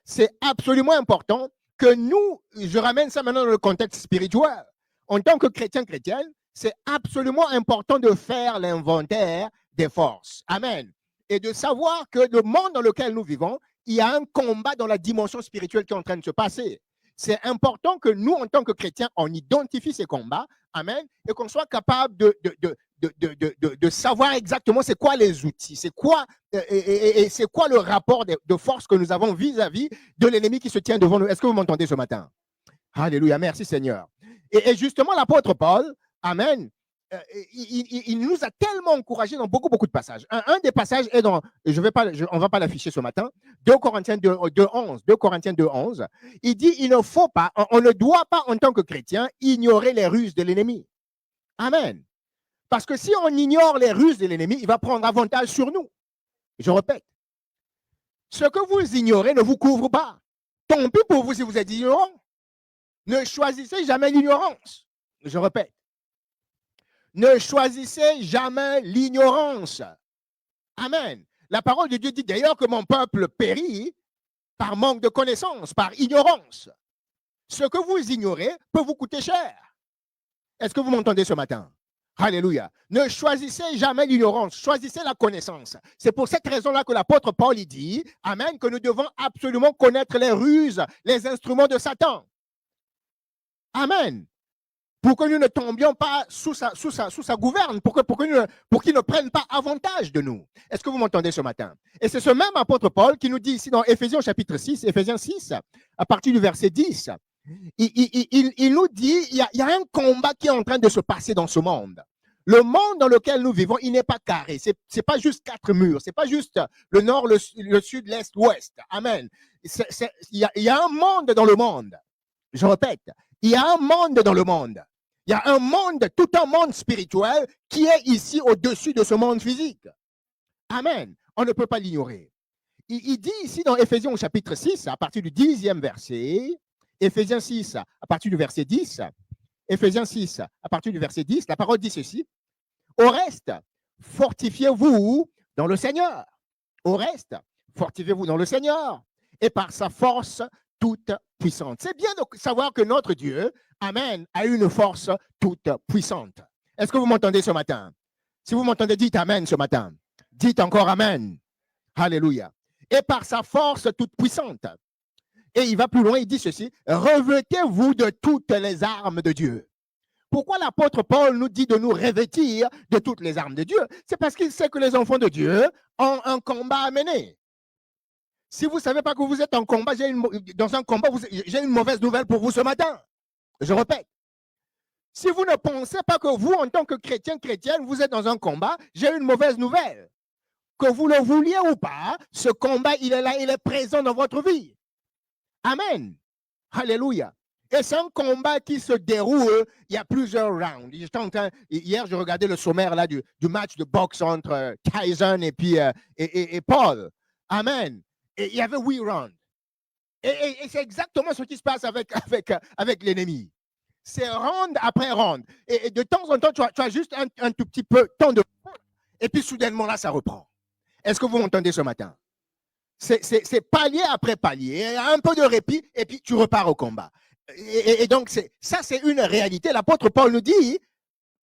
c'est absolument important que nous, je ramène ça maintenant dans le contexte spirituel. En tant que chrétienne, c'est absolument important de faire l'inventaire des forces. Amen. Et de savoir que le monde dans lequel nous vivons, il y a un combat dans la dimension spirituelle qui est en train de se passer. C'est important que nous, en tant que chrétiens, on identifie ces combats, amen, et qu'on soit capable de savoir exactement c'est quoi les outils, c'est quoi, et c'est quoi le rapport de force que nous avons vis-à-vis de l'ennemi qui se tient devant nous. Est-ce que vous m'entendez ce matin? Alléluia, merci Seigneur. Et justement, l'apôtre Paul, amen, il nous a tellement encouragés dans beaucoup de passages. Un des passages est dans, on ne va pas l'afficher ce matin, 2 Corinthiens 2:11. Il dit, il ne faut pas, on ne doit pas en tant que chrétien ignorer les ruses de l'ennemi. Amen. Parce que si on ignore les ruses de l'ennemi, il va prendre avantage sur nous. Je répète, ce que vous ignorez ne vous couvre pas. Tant pis pour vous si vous êtes ignorant. Ne choisissez jamais l'ignorance. Je répète. Ne choisissez jamais l'ignorance. Amen. La parole de Dieu dit d'ailleurs que mon peuple périt par manque de connaissance, par ignorance. Ce que vous ignorez peut vous coûter cher. Est-ce que vous m'entendez ce matin? Alléluia. Ne choisissez jamais l'ignorance, choisissez la connaissance. C'est pour cette raison-là que l'apôtre Paul dit, amen, que nous devons absolument connaître les ruses, les instruments de Satan. Amen. Pour que nous ne tombions pas sous sa gouverne, pour qu'il ne prenne pas avantage de nous. Est-ce que vous m'entendez ce matin? Et c'est ce même apôtre Paul qui nous dit ici dans Éphésiens chapitre 6, Éphésiens 6, à partir du verset 10, il nous dit, il y a un combat qui est en train de se passer dans ce monde. Le monde dans lequel nous vivons, il n'est pas carré. C'est pas juste 4 murs. C'est pas juste le nord, le sud, l'est, l'ouest. Amen. Il y a un monde dans le monde. Je répète, il y a un monde dans le monde. Il y a un monde, tout un monde spirituel qui est ici au-dessus de ce monde physique. Amen. On ne peut pas l'ignorer. Il dit ici dans Éphésiens au chapitre 6, à partir du 10e verset, Éphésiens 6, à partir du verset 10, Éphésiens 6, à partir du verset 10, la parole dit ceci. Au reste, fortifiez-vous dans le Seigneur. Au reste, fortifiez-vous dans le Seigneur et par sa force toute puissante. C'est bien de savoir que notre Dieu, amen, a une force toute puissante. Est-ce que vous m'entendez ce matin? Si vous m'entendez, dites amen ce matin. Dites encore amen. Alléluia. Et par sa force toute puissante. Et il va plus loin, il dit ceci, revêtez-vous de toutes les armes de Dieu. Pourquoi l'apôtre Paul nous dit de nous revêtir de toutes les armes de Dieu? C'est parce qu'il sait que les enfants de Dieu ont un combat à mener. Si vous ne savez pas que vous êtes en combat, dans un combat, j'ai une mauvaise nouvelle pour vous ce matin. Je répète. Si vous ne pensez pas que vous, en tant que chrétienne, vous êtes dans un combat, j'ai une mauvaise nouvelle. Que vous le vouliez ou pas, ce combat, il est là, il est présent dans votre vie. Amen. Alléluia. Et c'est un combat qui se déroule, il y a plusieurs rounds. Hier, je regardais le sommaire là, du match de boxe entre Tyson et Paul. Amen. Et il y avait 8 rounds. Et c'est exactement ce qui se passe avec l'ennemi. C'est round après round. Et de temps en temps, tu as juste un tout petit peu de temps de... Et puis soudainement, là, ça reprend. Est-ce que vous m'entendez ce matin? C'est palier après palier, un peu de répit, et puis tu repars au combat. Et donc, ça, c'est une réalité. L'apôtre Paul nous dit,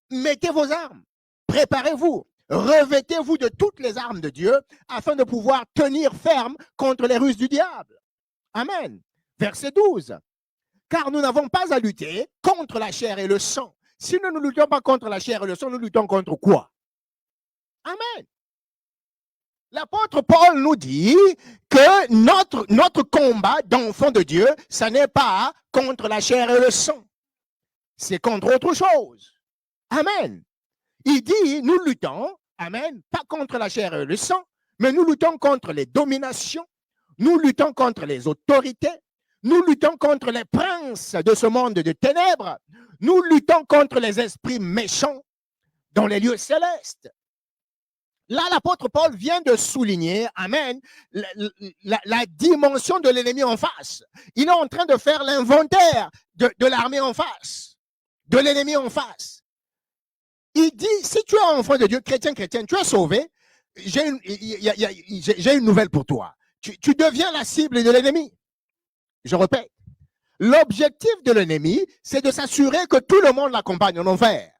mettez vos armes, préparez-vous, revêtez-vous de toutes les armes de Dieu afin de pouvoir tenir ferme contre les ruses du diable. Amen. Verset 12. Car nous n'avons pas à lutter contre la chair et le sang. Si nous ne luttons pas contre la chair et le sang, nous luttons contre quoi? Amen. L'apôtre Paul nous dit que notre combat d'enfant de Dieu, ça n'est pas contre la chair et le sang. C'est contre autre chose. Amen. Il dit, nous luttons, amen, pas contre la chair et le sang, mais nous luttons contre les dominations, nous luttons contre les autorités, nous luttons contre les princes de ce monde de ténèbres, nous luttons contre les esprits méchants dans les lieux célestes. Là, l'apôtre Paul vient de souligner, amen, la dimension de l'ennemi en face. Il est en train de faire l'inventaire de l'armée en face, de l'ennemi en face. Il dit, si tu es enfant de Dieu, chrétien, tu es sauvé, j'ai une nouvelle pour toi. tu deviens la cible de l'ennemi. Je répète, l'objectif de l'ennemi, c'est de s'assurer que tout le monde l'accompagne en enfer.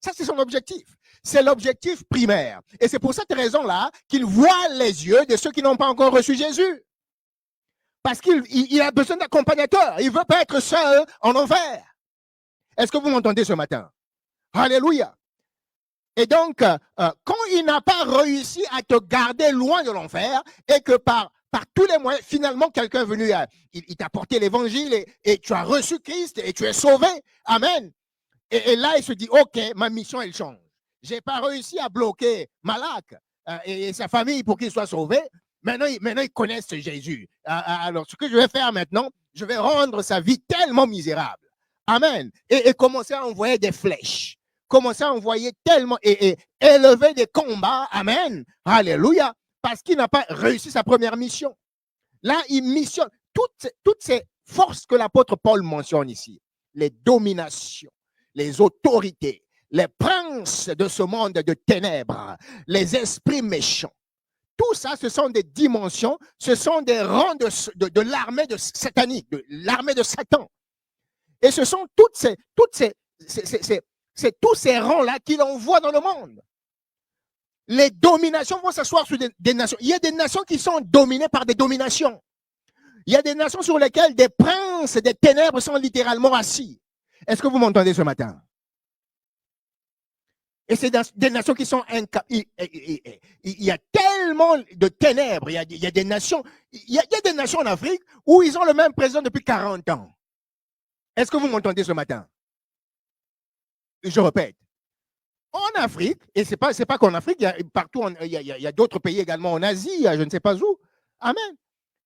Ça, c'est son objectif. C'est l'objectif primaire. Et c'est pour cette raison-là qu'il voit les yeux de ceux qui n'ont pas encore reçu Jésus. Parce qu'il a besoin d'accompagnateurs. Il ne veut pas être seul en enfer. Est-ce que vous m'entendez ce matin? Alléluia. Et donc, quand il n'a pas réussi à te garder loin de l'enfer et que par tous les moyens, finalement, quelqu'un est venu, il t'a porté l'évangile et tu as reçu Christ et tu es sauvé. Amen. Et là, il se dit, OK, ma mission, elle change. Je n'ai pas réussi à bloquer Malak et sa famille pour qu'il soit sauvé. Maintenant, ils connaissent Jésus. Alors, ce que je vais faire maintenant, je vais rendre sa vie tellement misérable. Amen. Et commencer à envoyer des flèches. Commencer à envoyer tellement et élever des combats. Amen. Alléluia. Parce qu'il n'a pas réussi sa première mission. Là, il missionne toutes ces forces que l'apôtre Paul mentionne ici. Les dominations, les autorités, les princes de ce monde de ténèbres, les esprits méchants. Tout ça, ce sont des dimensions, ce sont des rangs de l'armée de satanique, de l'armée de Satan. Et ce sont tous ces rangs-là qu'il envoie dans le monde. Les dominations vont s'asseoir sur des nations. Il y a des nations qui sont dominées par des dominations. Il y a des nations sur lesquelles des princes des ténèbres sont littéralement assis. Est-ce que vous m'entendez ce matin? Et c'est des nations qui sont incapables. Il y a tellement de ténèbres. Il y a des nations. Il y a des nations en Afrique où ils ont le même président depuis 40 ans. Est-ce que vous m'entendez ce matin? Je répète. En Afrique, et c'est pas qu'en Afrique, partout, il y a d'autres pays également en Asie, je ne sais pas où. Amen.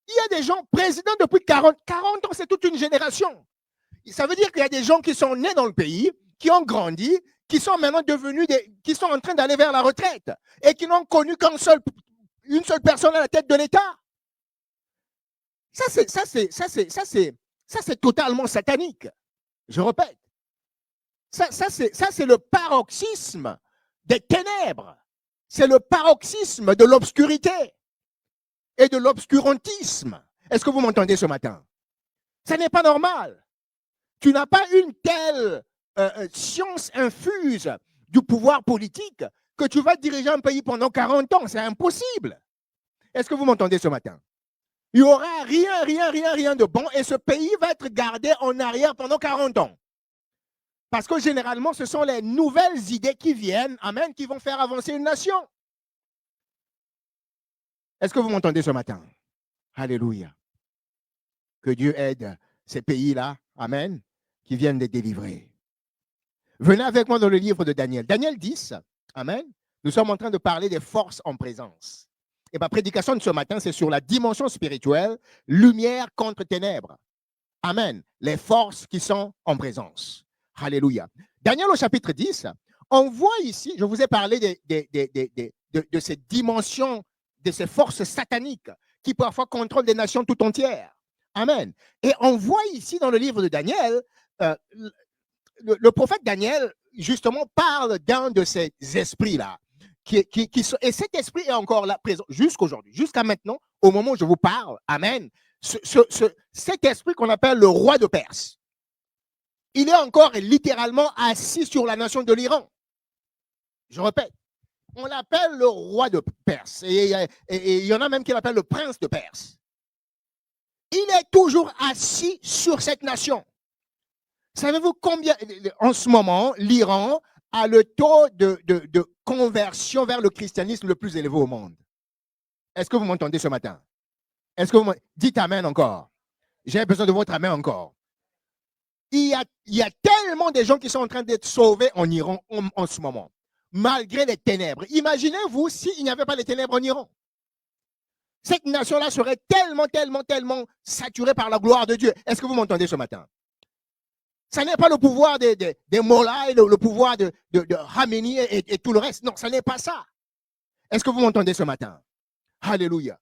Il y a des gens présidents depuis 40 ans, c'est toute une génération. Ça veut dire qu'il y a des gens qui sont nés dans le pays, qui ont grandi, qui sont maintenant devenus qui sont en train d'aller vers la retraite et qui n'ont connu qu'une seule personne à la tête de l'État. Ça, c'est totalement satanique. Je répète. Ça, c'est le paroxysme des ténèbres. C'est le paroxysme de l'obscurité et de l'obscurantisme. Est-ce que vous m'entendez ce matin? Ça n'est pas normal. Tu n'as pas une telle science infuse du pouvoir politique que tu vas diriger un pays pendant 40 ans. C'est impossible. Est-ce que vous m'entendez ce matin? Il n'y aura rien de bon et ce pays va être gardé en arrière pendant 40 ans. Parce que généralement, ce sont les nouvelles idées qui viennent, amen, qui vont faire avancer une nation. Est-ce que vous m'entendez ce matin? Alléluia. Que Dieu aide ces pays-là, amen, qui viennent les délivrer. Venez avec moi dans le livre de Daniel. Daniel 10, amen. Nous sommes en train de parler des forces en présence. Et ma prédication de ce matin, c'est sur la dimension spirituelle, lumière contre ténèbres. Amen. Les forces qui sont en présence. Alléluia. Daniel au chapitre 10, on voit ici, je vous ai parlé de ces dimensions, de ces forces sataniques qui parfois contrôlent des nations tout entières. Amen. Et on voit ici dans le livre de Daniel, le prophète Daniel, justement, parle d'un de ces esprits-là. Et cet esprit est encore là, présent jusqu'aujourd'hui, jusqu'à maintenant, au moment où je vous parle. Amen. Cet esprit qu'on appelle le roi de Perse. Il est encore littéralement assis sur la nation de l'Iran. Je répète, on l'appelle le roi de Perse. Et il y en a même qui l'appellent le prince de Perse. Il est toujours assis sur cette nation. Savez-vous combien, en ce moment, l'Iran a le taux de conversion vers le christianisme le plus élevé au monde? Est-ce que vous m'entendez ce matin? Est-ce que vous dites amen encore? J'ai besoin de votre amen encore. Il y a tellement de gens qui sont en train d'être sauvés en Iran en ce moment, malgré les ténèbres. Imaginez-vous s'il n'y avait pas les ténèbres en Iran. Cette nation-là serait tellement saturée par la gloire de Dieu. Est-ce que vous m'entendez ce matin? Ça n'est pas le pouvoir des mollahs, le pouvoir de Khamenei et tout le reste. Non, ça n'est pas ça. Est-ce que vous m'entendez ce matin? Alléluia.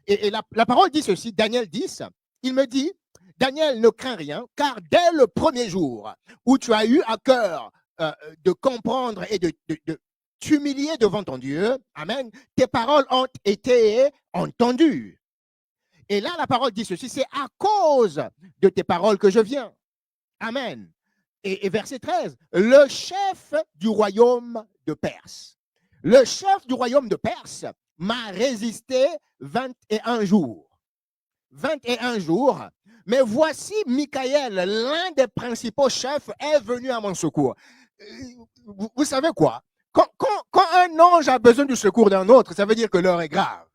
Et la parole dit ceci, Daniel 10, il me dit, Daniel, ne crains rien, car dès le premier jour où tu as eu à cœur de comprendre et t'humilier devant ton Dieu. Amen. Tes paroles ont été entendues. Et là, la parole dit ceci, c'est à cause de tes paroles que je viens. Amen. Et verset 13, le chef du royaume de Perse. Le chef du royaume de Perse m'a résisté 21 jours. 21 jours. Mais voici Michael, l'un des principaux chefs, est venu à mon secours. Vous savez quoi? Quand un ange a besoin du secours d'un autre, ça veut dire que l'heure est grave.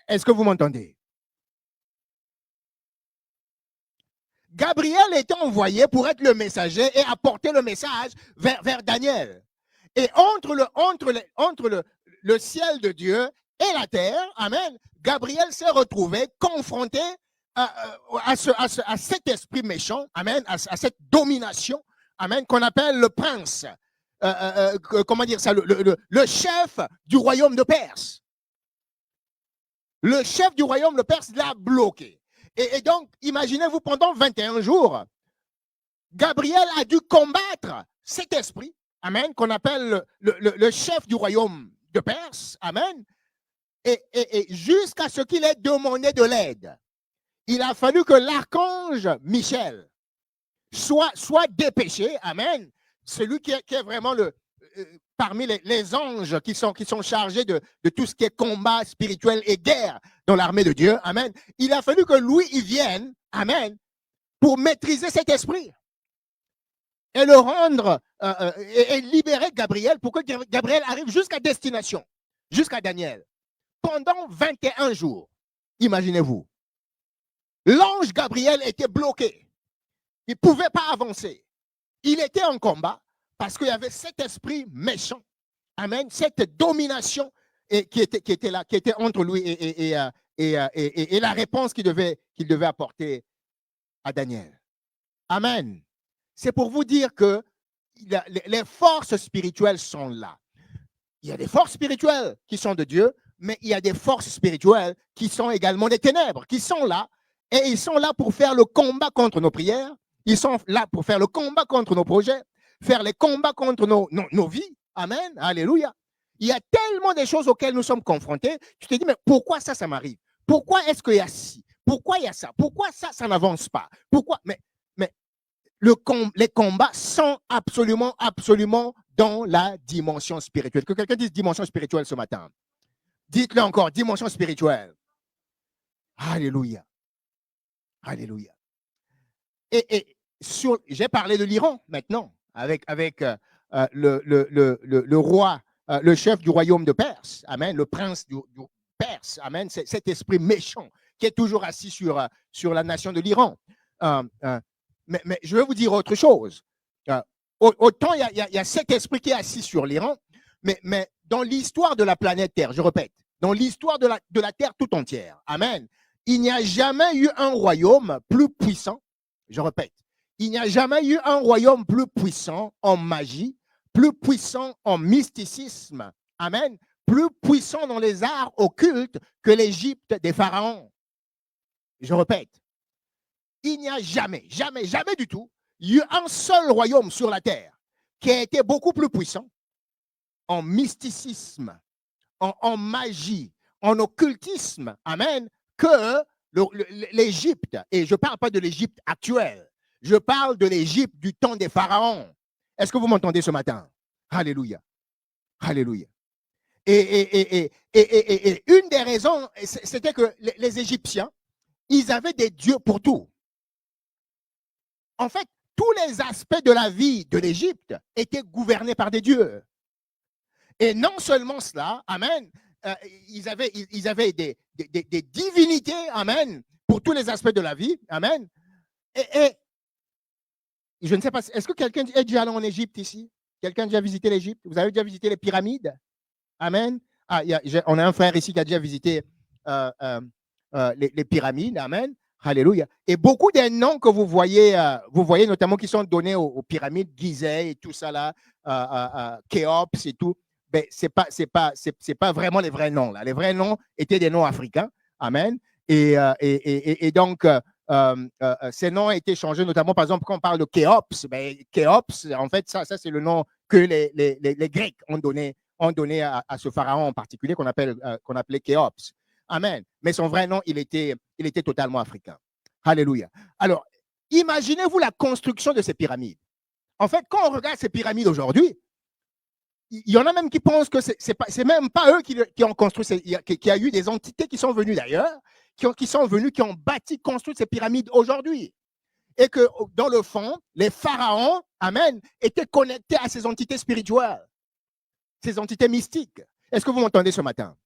Est-ce que vous m'entendez? Gabriel était envoyé pour être le messager et apporter le message vers Daniel. Et entre le ciel de Dieu et la terre, amen, Gabriel s'est retrouvé confronté à cet esprit méchant, amen, à cette domination, amen, qu'on appelle le prince, comment dire ça, le chef du royaume de Perse. Le chef du royaume de Perse l'a bloqué. Et donc, imaginez-vous, pendant 21 jours, Gabriel a dû combattre cet esprit, amen, qu'on appelle le chef du royaume de Perse, amen, et jusqu'à ce qu'il ait demandé de l'aide. Il a fallu que l'archange Michel soit dépêché, amen, celui qui est vraiment parmi les anges qui sont chargés de tout ce qui est combat spirituel et guerre dans l'armée de Dieu, amen. Il a fallu que lui, il vienne, amen, pour maîtriser cet esprit et le rendre, et libérer Gabriel pour que Gabriel arrive jusqu'à destination, jusqu'à Daniel. Pendant 21 jours, imaginez-vous, l'ange Gabriel était bloqué. Il ne pouvait pas avancer. Il était en combat parce qu'il y avait cet esprit méchant, amen, cette domination qui était là, qui était entre lui et la réponse qu'il devait apporter à Daniel. Amen. C'est pour vous dire que les forces spirituelles sont là. Il y a des forces spirituelles qui sont de Dieu, mais il y a des forces spirituelles qui sont également des ténèbres, qui sont là, et ils sont là pour faire le combat contre nos prières, ils sont là pour faire le combat contre nos projets, faire les combats contre nos vies. Amen. Alléluia. Il y a tellement de choses auxquelles nous sommes confrontés. Tu te dis, mais pourquoi ça m'arrive? Pourquoi est-ce qu'il y a ci? Pourquoi il y a ça? Pourquoi ça n'avance pas? Pourquoi? Mais les combats sont absolument dans la dimension spirituelle. Que quelqu'un dise dimension spirituelle ce matin. Dites-le encore, dimension spirituelle. Alléluia. Alléluia. Et j'ai parlé de l'Iran maintenant, avec le roi, le chef du royaume de Perse, amen, le prince du Perse, amen, cet esprit méchant qui est toujours assis sur la nation de l'Iran. Mais je vais vous dire autre chose. Autant il y a cet esprit qui est assis sur l'Iran, mais dans l'histoire de la planète Terre, je répète, dans l'histoire de la Terre tout entière, amen, il n'y a jamais eu un royaume plus puissant, je répète, il n'y a jamais eu un royaume plus puissant en magie, plus puissant en mysticisme, amen, plus puissant dans les arts occultes que l'Égypte des pharaons. Je répète, il n'y a jamais du tout, il y a eu un seul royaume sur la terre qui a été beaucoup plus puissant en mysticisme, en magie, en occultisme, amen, que l'Égypte. Et je ne parle pas de l'Égypte actuelle, je parle de l'Égypte du temps des pharaons. Est-ce que vous m'entendez ce matin? Alléluia. Alléluia. Et une des raisons, c'était que les Égyptiens, ils avaient des dieux pour tout. En fait, tous les aspects de la vie de l'Égypte étaient gouvernés par des dieux. Et non seulement cela, amen, ils avaient des divinités, amen, pour tous les aspects de la vie, amen. Et je ne sais pas, est-ce que quelqu'un est déjà allé en Égypte ici? Quelqu'un a déjà visité l'Égypte? Vous avez déjà visité les pyramides? Amen. Ah, on a un frère ici qui a déjà visité les pyramides, amen. Alléluia. Et beaucoup des noms que vous voyez notamment qui sont donnés aux pyramides, Gizeh et tout ça là, Khéops et tout, ben, c'est pas vraiment les vrais noms là. Les vrais noms étaient des noms africains, amen. Et donc ces noms ont été changés, notamment par exemple quand on parle de Khéops, ben, Khéops, en fait ça c'est le nom que les Grecs ont donné ont donné à ce pharaon en particulier qu'on appelait Khéops. Amen. Mais son vrai nom, il était totalement africain. Alléluia. Alors, imaginez-vous la construction de ces pyramides. En fait, quand on regarde ces pyramides aujourd'hui, il y en a même qui pensent que c'est même pas eux qui ont construit, qu'il y a eu des entités qui sont venues d'ailleurs, qui sont venues, qui ont bâti, construit ces pyramides aujourd'hui. Et que dans le fond, les pharaons, amen, étaient connectés à ces entités spirituelles, ces entités mystiques. Est-ce que vous m'entendez ce matin?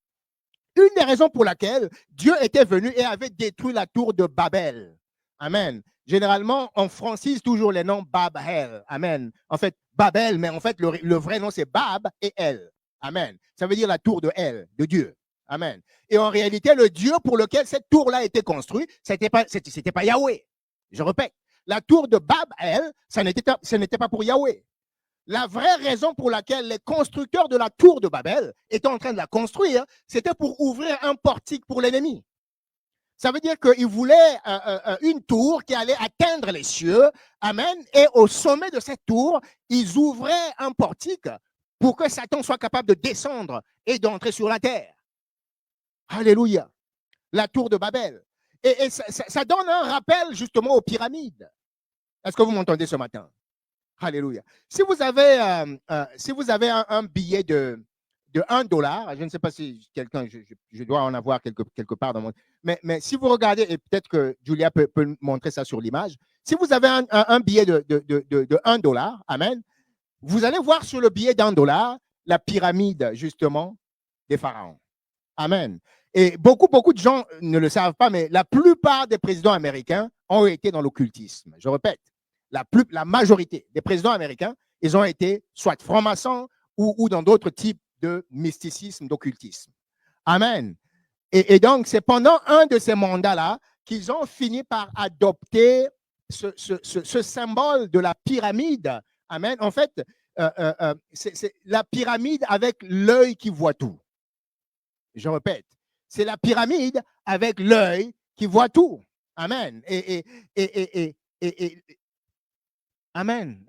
Une des raisons pour laquelle Dieu était venu et avait détruit la tour de Babel. Amen. Généralement, on francise toujours les noms Babel. Amen. En fait, Babel, mais en fait, le vrai nom, c'est Bab et El. Amen. Ça veut dire la tour de El, de Dieu. Amen. Et en réalité, le Dieu pour lequel cette tour-là a été construite, ce n'était pas Yahweh. Je répète, la tour de Babel, ce n'était pas pour Yahweh. La vraie raison pour laquelle les constructeurs de la tour de Babel étaient en train de la construire, c'était pour ouvrir un portique pour l'ennemi. Ça veut dire qu'ils voulaient une tour qui allait atteindre les cieux. Amen. Et au sommet de cette tour, ils ouvraient un portique pour que Satan soit capable de descendre et d'entrer sur la terre. Alléluia. La tour de Babel. Et ça donne un rappel justement aux pyramides. Est-ce que vous m'entendez ce matin? Alléluia. Si vous avez un billet de $1, je ne sais pas si quelqu'un, je dois en avoir quelque part dans mon... Mais si vous regardez, et peut-être que Julia peut montrer ça sur l'image, si vous avez un billet de $1, amen, vous allez voir sur le billet d'$1 la pyramide, justement, des pharaons. Amen. Et beaucoup de gens ne le savent pas, mais la plupart des présidents américains ont été dans l'occultisme. Je répète, la majorité des présidents américains, ils ont été soit francs-maçons ou dans d'autres types de mysticisme, d'occultisme. Amen. Et donc, c'est pendant un de ces mandats-là qu'ils ont fini par adopter ce symbole de la pyramide. Amen. En fait, c'est la pyramide avec l'œil qui voit tout. Je répète, c'est la pyramide avec l'œil qui voit tout. Amen. Amen.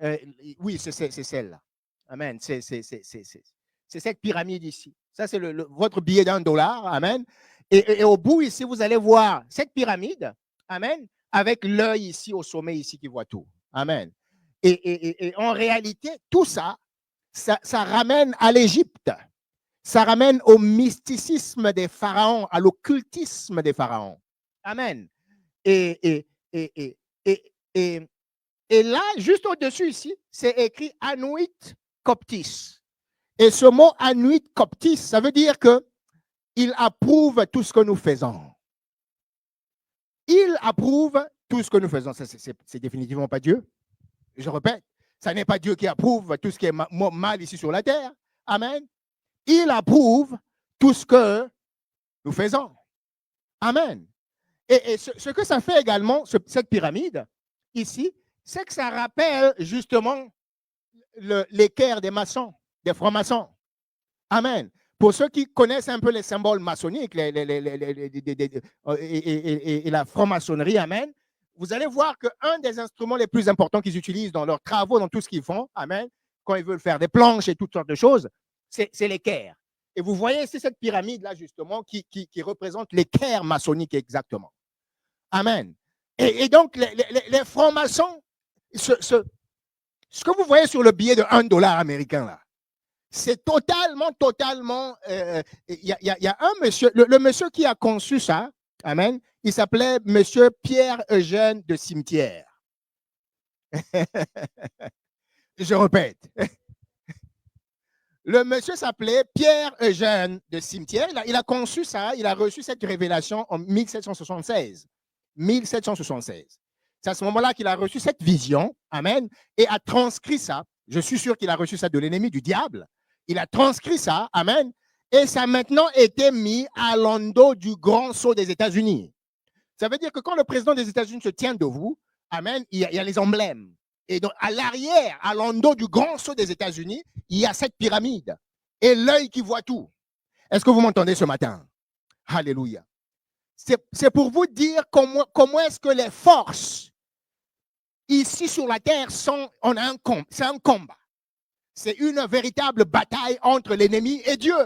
Oui, c'est celle-là. Amen. C'est cette pyramide ici. Ça, c'est votre billet d'$1. Amen. Et au bout ici, vous allez voir cette pyramide. Amen. Avec l'œil ici, au sommet ici, qui voit tout. Amen. Et en réalité, tout ça ramène à l'Égypte. Ça ramène au mysticisme des pharaons, à l'occultisme des pharaons. Amen. Et là, juste au-dessus ici, c'est écrit Anuit Coptis. Et ce mot Anuit Coptis, ça veut dire qu'il approuve tout ce que nous faisons. Il approuve tout ce que nous faisons. C'est définitivement pas Dieu. Je répète, ça n'est pas Dieu qui approuve tout ce qui est mal ici sur la terre. Amen. Il approuve tout ce que nous faisons. Amen. Et ce que ça fait également, cette pyramide, ici, c'est que ça rappelle justement l'équerre des maçons, des francs-maçons. Amen. Pour ceux qui connaissent un peu les symboles maçonniques et la franc-maçonnerie, amen, vous allez voir qu'un des instruments les plus importants qu'ils utilisent dans leurs travaux, dans tout ce qu'ils font, amen, quand ils veulent faire des planches et toutes sortes de choses, c'est l'équerre. Et vous voyez, c'est cette pyramide-là, justement, qui représente l'équerre maçonnique exactement. Amen. Et donc, les francs-maçons, ce que vous voyez sur le billet de $1 américain, là, c'est totalement, il y a un monsieur, le monsieur qui a conçu ça, amen, il s'appelait monsieur Pierre-Eugène de Cimetière. Je répète. Le monsieur s'appelait Pierre-Eugène de Cimetière. Il a conçu ça, il a reçu cette révélation en 1776. 1776. C'est à ce moment-là qu'il a reçu cette vision, amen, et a transcrit ça. Je suis sûr qu'il a reçu ça de l'ennemi, du diable. Il a transcrit ça, amen, et ça a maintenant été mis à l'endos du grand sceau des États-Unis. Ça veut dire que quand le président des États-Unis se tient debout, amen, il y a les emblèmes. Et donc, à l'arrière, à l'endos du grand sceau des États-Unis, il y a cette pyramide et l'œil qui voit tout. Est-ce que vous m'entendez ce matin? Alléluia. C'est pour vous dire comment est-ce que les forces ici sur la terre c'est un combat. C'est une véritable bataille entre l'ennemi et Dieu.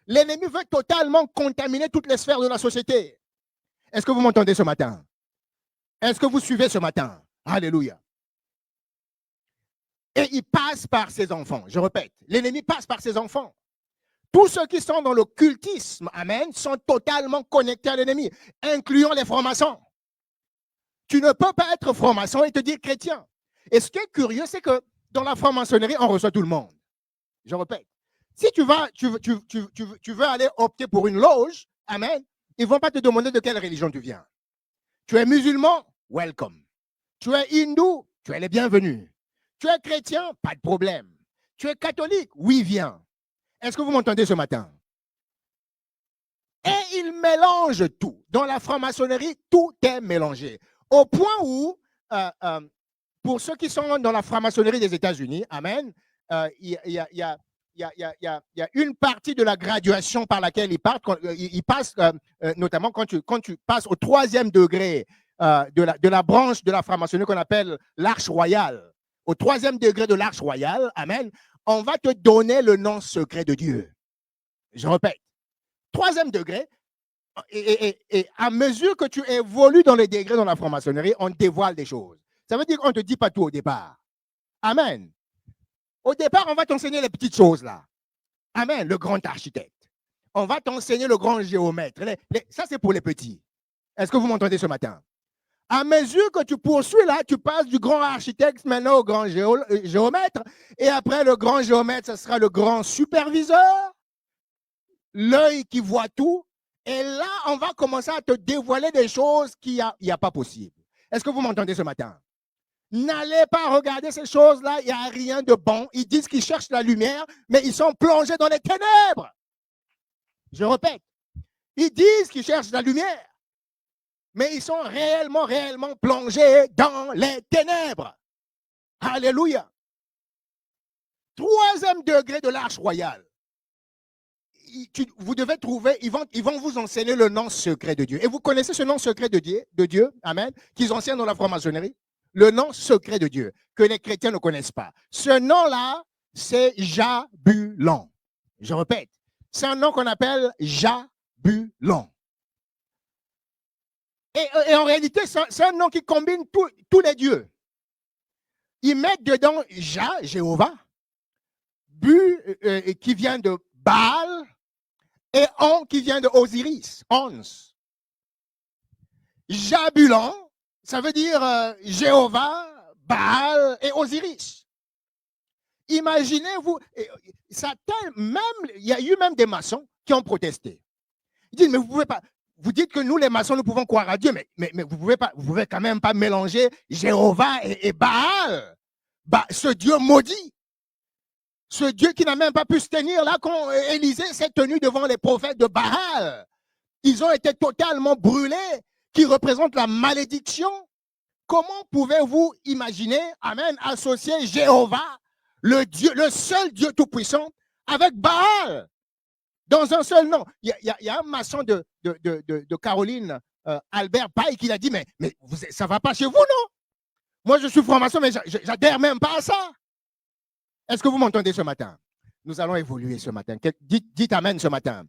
L'ennemi veut totalement contaminer toutes les sphères de la société. Est-ce que vous m'entendez ce matin? Est-ce que vous suivez ce matin? Alléluia. Et il passe par ses enfants. Je répète, l'ennemi passe par ses enfants. Tous ceux qui sont dans l'occultisme, amen, sont totalement connectés à l'ennemi, incluant les francs-maçons. Tu ne peux pas être franc-maçon et te dire chrétien. Et ce qui est curieux, c'est que dans la franc-maçonnerie, on reçoit tout le monde. Je répète. Si tu veux aller opter pour une loge, amen, ils ne vont pas te demander de quelle religion tu viens. Tu es musulman, welcome. Tu es hindou, tu es le bienvenu. Tu es chrétien, pas de problème. Tu es catholique, oui, viens. Est-ce que vous m'entendez ce matin? Et ils mélangent tout. Dans la franc-maçonnerie, tout est mélangé. Au point où, pour ceux qui sont dans la franc-maçonnerie des États-Unis, amen, il y a une partie de la graduation par laquelle ils passent, notamment quand tu passes au 3e degré de la branche de la franc-maçonnerie qu'on appelle l'arche royale. Au 3e degré de l'arche royale, amen, on va te donner le nom secret de Dieu. Je répète, 3e degré, et à mesure que tu évolues dans les degrés dans la franc-maçonnerie, on dévoile des choses. Ça veut dire qu'on ne te dit pas tout au départ. Amen. Au départ, on va t'enseigner les petites choses là. Amen, le grand architecte. On va t'enseigner le grand géomètre. Ça, c'est pour les petits. Est-ce que vous m'entendez ce matin? À mesure que tu poursuis là, tu passes du grand architecte maintenant au grand géomètre. Et après le grand géomètre, ce sera le grand superviseur, l'œil qui voit tout. Et là, on va commencer à te dévoiler des choses qu'il n'y a pas possible. Est-ce que vous m'entendez ce matin? N'allez pas regarder ces choses-là, il n'y a rien de bon. Ils disent qu'ils cherchent la lumière, mais ils sont plongés dans les ténèbres. Je répète, ils disent qu'ils cherchent la lumière, mais ils sont réellement plongés dans les ténèbres. Alléluia. 3e degré de l'arche royale. Vous devez trouver, ils vont vous enseigner le nom secret de Dieu. Et vous connaissez ce nom secret de Dieu, amen, qu'ils enseignent dans la franc-maçonnerie? Le nom secret de Dieu, que les chrétiens ne connaissent pas. Ce nom-là, c'est Jabulon. Je répète, c'est un nom qu'on appelle Jabulon. Et en réalité, c'est un nom qui combine tous les dieux. Ils mettent dedans Jéhovah, qui vient de Baal, et On qui vient de Osiris, Ons. Jabulon, ça veut dire Jéhovah, Baal et Osiris. Imaginez-vous, il y a eu même des maçons qui ont protesté. Ils disent, mais vous pouvez pas, vous dites que nous les maçons, nous pouvons croire à Dieu, mais vous pouvez quand même pas mélanger Jéhovah et Baal. Ce Dieu maudit. Ce Dieu qui n'a même pas pu se tenir là quand Élisée s'est tenu devant les prophètes de Baal. Ils ont été totalement brûlés, qui représentent la malédiction. Comment pouvez-vous imaginer, amen, associer Jéhovah, le seul Dieu tout-puissant, avec Baal, dans un seul nom? Il y a un maçon de Caroline, Albert Paille, qui a dit, mais ça ne va pas chez vous, non? Moi, je suis franc-maçon, mais j'adhère même pas à ça. Est-ce que vous m'entendez ce matin? Nous allons évoluer ce matin. Dites Amen ce matin.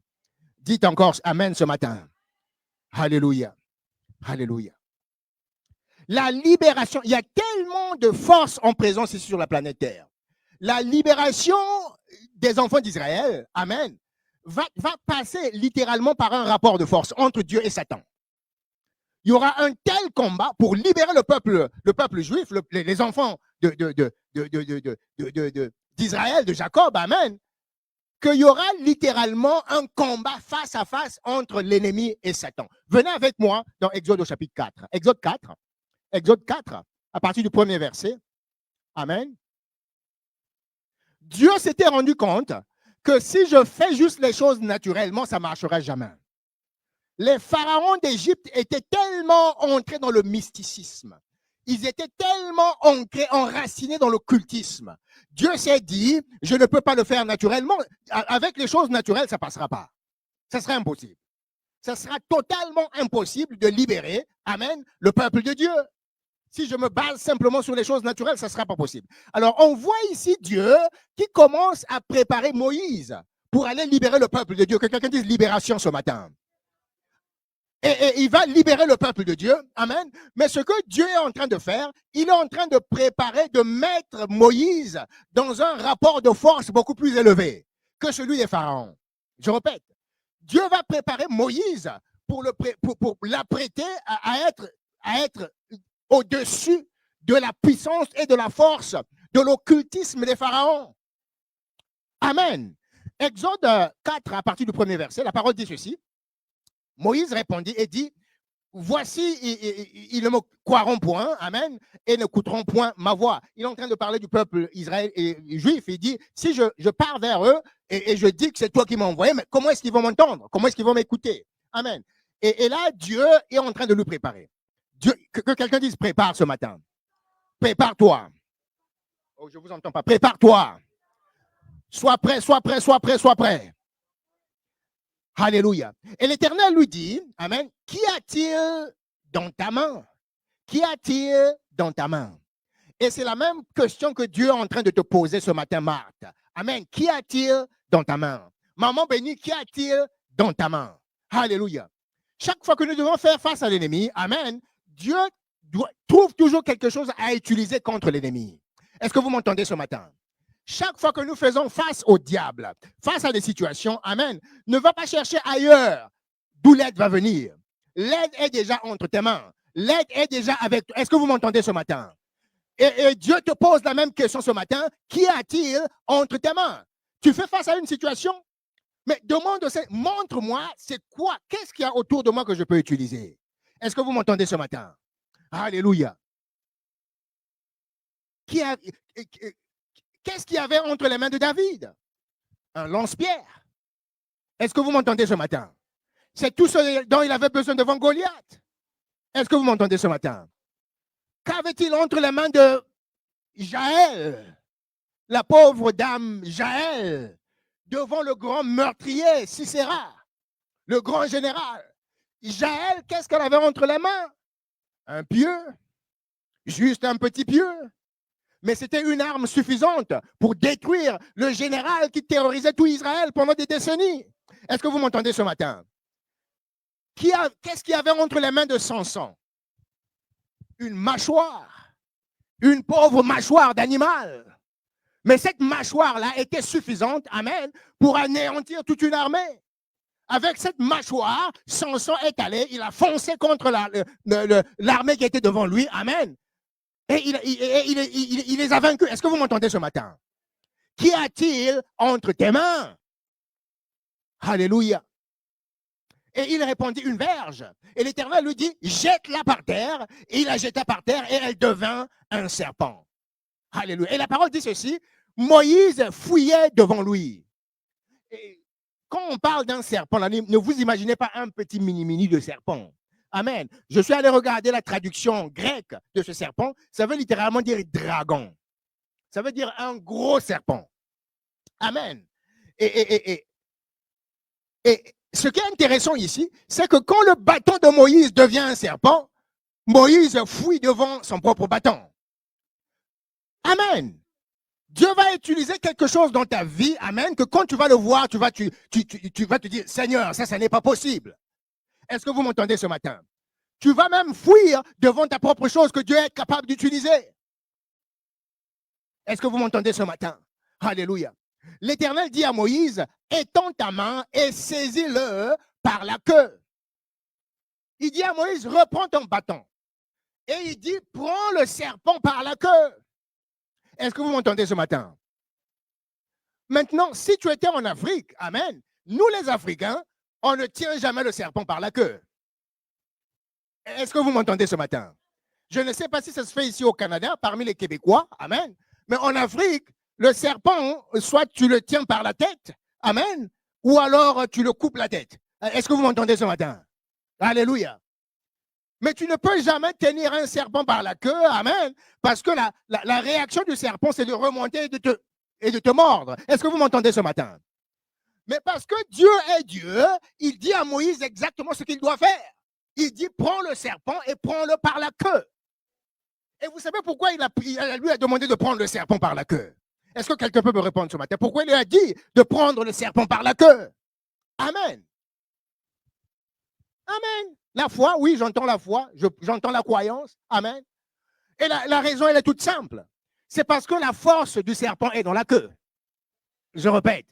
Dites encore Amen ce matin. Alléluia. Alléluia. La libération, il y a tellement de force en présence ici sur la planète Terre. La libération des enfants d'Israël, Amen, va passer littéralement par un rapport de force entre Dieu et Satan. Il y aura un tel combat pour libérer le peuple juif, les enfants d'Israël, de Jacob, amen, qu'il y aura littéralement un combat face à face entre l'ennemi et Satan. Venez avec moi dans Exode au chapitre 4. Exode 4, à partir du 1er verset. Amen. Dieu s'était rendu compte que si je fais juste les choses naturellement, ça ne marchera jamais. Les pharaons d'Égypte étaient tellement entrés dans le mysticisme. Ils étaient tellement ancrés, enracinés dans l'occultisme. Dieu s'est dit, je ne peux pas le faire naturellement. Avec les choses naturelles, ça ne passera pas. Ça sera impossible. Ça sera totalement impossible de libérer, amen, le peuple de Dieu. Si je me base simplement sur les choses naturelles, ça ne sera pas possible. Alors, on voit ici Dieu qui commence à préparer Moïse pour aller libérer le peuple de Dieu. Que quelqu'un dise libération ce matin. Et il va libérer le peuple de Dieu. Amen. Mais ce que Dieu est en train de faire, il est en train de préparer, de mettre Moïse dans un rapport de force beaucoup plus élevé que celui des pharaons. Je répète, Dieu va préparer Moïse pour l'apprêter à être au-dessus de la puissance et de la force de l'occultisme des pharaons. Amen. Exode 4, à partir du premier verset, la parole dit ceci. Moïse répondit et dit, voici, ils ne me croiront point, amen, et n'écouteront point ma voix. Il est en train de parler du peuple Israël et juif. Il dit, si je pars vers eux et je dis que c'est toi qui m'as envoyé, mais comment est-ce qu'ils vont m'entendre? Comment est-ce qu'ils vont m'écouter? Amen. Et là, Dieu est en train de lui préparer. Dieu, que quelqu'un dise, prépare ce matin. Prépare-toi. Oh, je ne vous entends pas. Prépare-toi. Sois prêt, sois prêt, sois prêt, sois prêt. Alléluia. Et l'Éternel lui dit, amen, qu'y a-t-il dans ta main? Qu'y a-t-il dans ta main? Et c'est la même question que Dieu est en train de te poser ce matin, Marthe. Amen. Qu'y a-t-il dans ta main? Maman bénie, qu'y a-t-il dans ta main? Alléluia. Chaque fois que nous devons faire face à l'ennemi, amen, Dieu trouve toujours quelque chose à utiliser contre l'ennemi. Est-ce que vous m'entendez ce matin? Chaque fois que nous faisons face au diable, face à des situations, amen, ne va pas chercher ailleurs d'où l'aide va venir. L'aide est déjà entre tes mains. L'aide est déjà avec toi. Est-ce que vous m'entendez ce matin? Et Dieu te pose la même question ce matin. Qu'y a-t-il entre tes mains? Tu fais face à une situation, mais demande, montre-moi, c'est quoi? Qu'est-ce qu'il y a autour de moi que je peux utiliser? Est-ce que vous m'entendez ce matin? Alléluia. Qu'est-ce qu'il y avait entre les mains de David? Un lance-pierre. Est-ce que vous m'entendez ce matin? C'est tout ce dont il avait besoin devant Goliath. Est-ce que vous m'entendez ce matin? Qu'avait-il entre les mains de Jaël, la pauvre dame Jaël, devant le grand meurtrier Sisera, le grand général? Jaël, qu'est-ce qu'elle avait entre les mains? Un pieu, juste un petit pieu. Mais c'était une arme suffisante pour détruire le général qui terrorisait tout Israël pendant des décennies. Est-ce que vous m'entendez ce matin? Qu'est-ce qu'il y avait entre les mains de Samson? Une mâchoire, une pauvre mâchoire d'animal. Mais cette mâchoire-là était suffisante, amen, pour anéantir toute une armée. Avec cette mâchoire, Samson est allé, il a foncé contre l'armée qui était devant lui, amen. Et il les a vaincus. Est-ce que vous m'entendez ce matin? Qu'y a-t-il entre tes mains? Alléluia. Et il répondit, une verge. Et l'Éternel lui dit, jette-la par terre. Et il la jeta par terre et elle devint un serpent. Alléluia. Et la parole dit ceci, Moïse fouillait devant lui. Et quand on parle d'un serpent, là, ne vous imaginez pas un petit mini-mini de serpent. Amen. Je suis allé regarder la traduction grecque de ce serpent. Ça veut littéralement dire dragon. Ça veut dire un gros serpent. Amen. Et ce qui est intéressant ici, c'est que quand le bâton de Moïse devient un serpent, Moïse fouille devant son propre bâton. Amen. Dieu va utiliser quelque chose dans ta vie, amen, que quand tu vas le voir, tu vas te dire, Seigneur, ça n'est pas possible. Est-ce que vous m'entendez ce matin? Tu vas même fuir devant ta propre chose que Dieu est capable d'utiliser. Est-ce que vous m'entendez ce matin? Alléluia. L'Éternel dit à Moïse, étends ta main et saisis-le par la queue. Il dit à Moïse, reprends ton bâton. Et il dit, prends le serpent par la queue. Est-ce que vous m'entendez ce matin? Maintenant, si tu étais en Afrique, amen, nous les Africains, on ne tient jamais le serpent par la queue. Est-ce que vous m'entendez ce matin? Je ne sais pas si ça se fait ici au Canada, parmi les Québécois, amen, mais en Afrique, le serpent, soit tu le tiens par la tête, amen, ou alors tu le coupes la tête. Est-ce que vous m'entendez ce matin? Alléluia. Mais tu ne peux jamais tenir un serpent par la queue, amen, parce que la réaction du serpent, c'est de remonter et de te mordre. Est-ce que vous m'entendez ce matin? Mais parce que Dieu est Dieu, il dit à Moïse exactement ce qu'il doit faire. Il dit, prends le serpent et prends-le par la queue. Et vous savez pourquoi lui a demandé de prendre le serpent par la queue? Est-ce que quelqu'un peut me répondre ce matin? Pourquoi il lui a dit de prendre le serpent par la queue? Amen. Amen. La foi, oui, j'entends la foi, j'entends la croyance. Amen. Et la raison, elle est toute simple. C'est parce que la force du serpent est dans la queue. Je répète.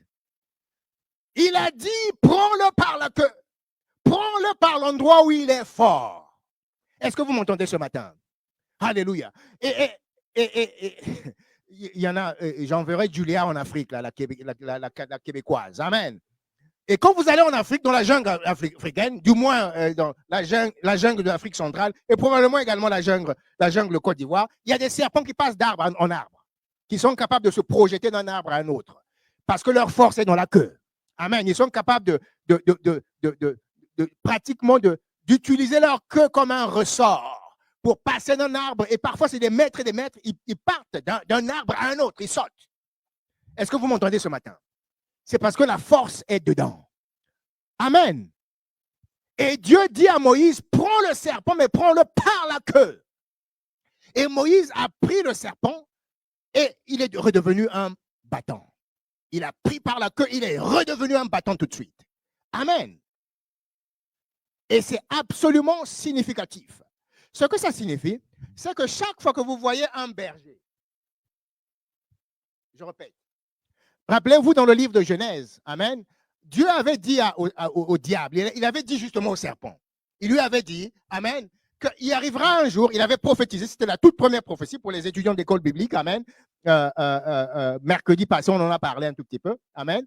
Il a dit, prends-le par la queue. Prends-le par l'endroit où il est fort. Est-ce que vous m'entendez ce matin? Alléluia. Et il y en a, j'enverrai Julia en Afrique, là, la québécoise. Amen. Et quand vous allez en Afrique, dans la jungle africaine, du moins dans la jungle de l'Afrique centrale, et probablement également la jungle Côte d'Ivoire, il y a des serpents qui passent d'arbre en arbre, qui sont capables de se projeter d'un arbre à un autre, parce que leur force est dans la queue. Amen. Ils sont capables pratiquement d'utiliser leur queue comme un ressort pour passer d'un arbre. Et parfois, c'est des mètres et des mètres. Ils partent d'un arbre à un autre. Ils sautent. Est-ce que vous m'entendez ce matin? C'est parce que la force est dedans. Amen. Et Dieu dit à Moïse, prends le serpent, mais prends-le par la queue. Et Moïse a pris le serpent et il est redevenu un bâton. Il a pris par la queue, il est redevenu un bâton tout de suite. Amen. Et c'est absolument significatif. Ce que ça signifie, c'est que chaque fois que vous voyez un berger, je répète, rappelez-vous dans le livre de Genèse, amen, Dieu avait dit au diable, il avait dit justement au serpent, il lui avait dit, amen, qu'il arrivera un jour, il avait prophétisé, c'était la toute première prophétie pour les étudiants d'école biblique, amen, mercredi passé, on en a parlé un tout petit peu, amen,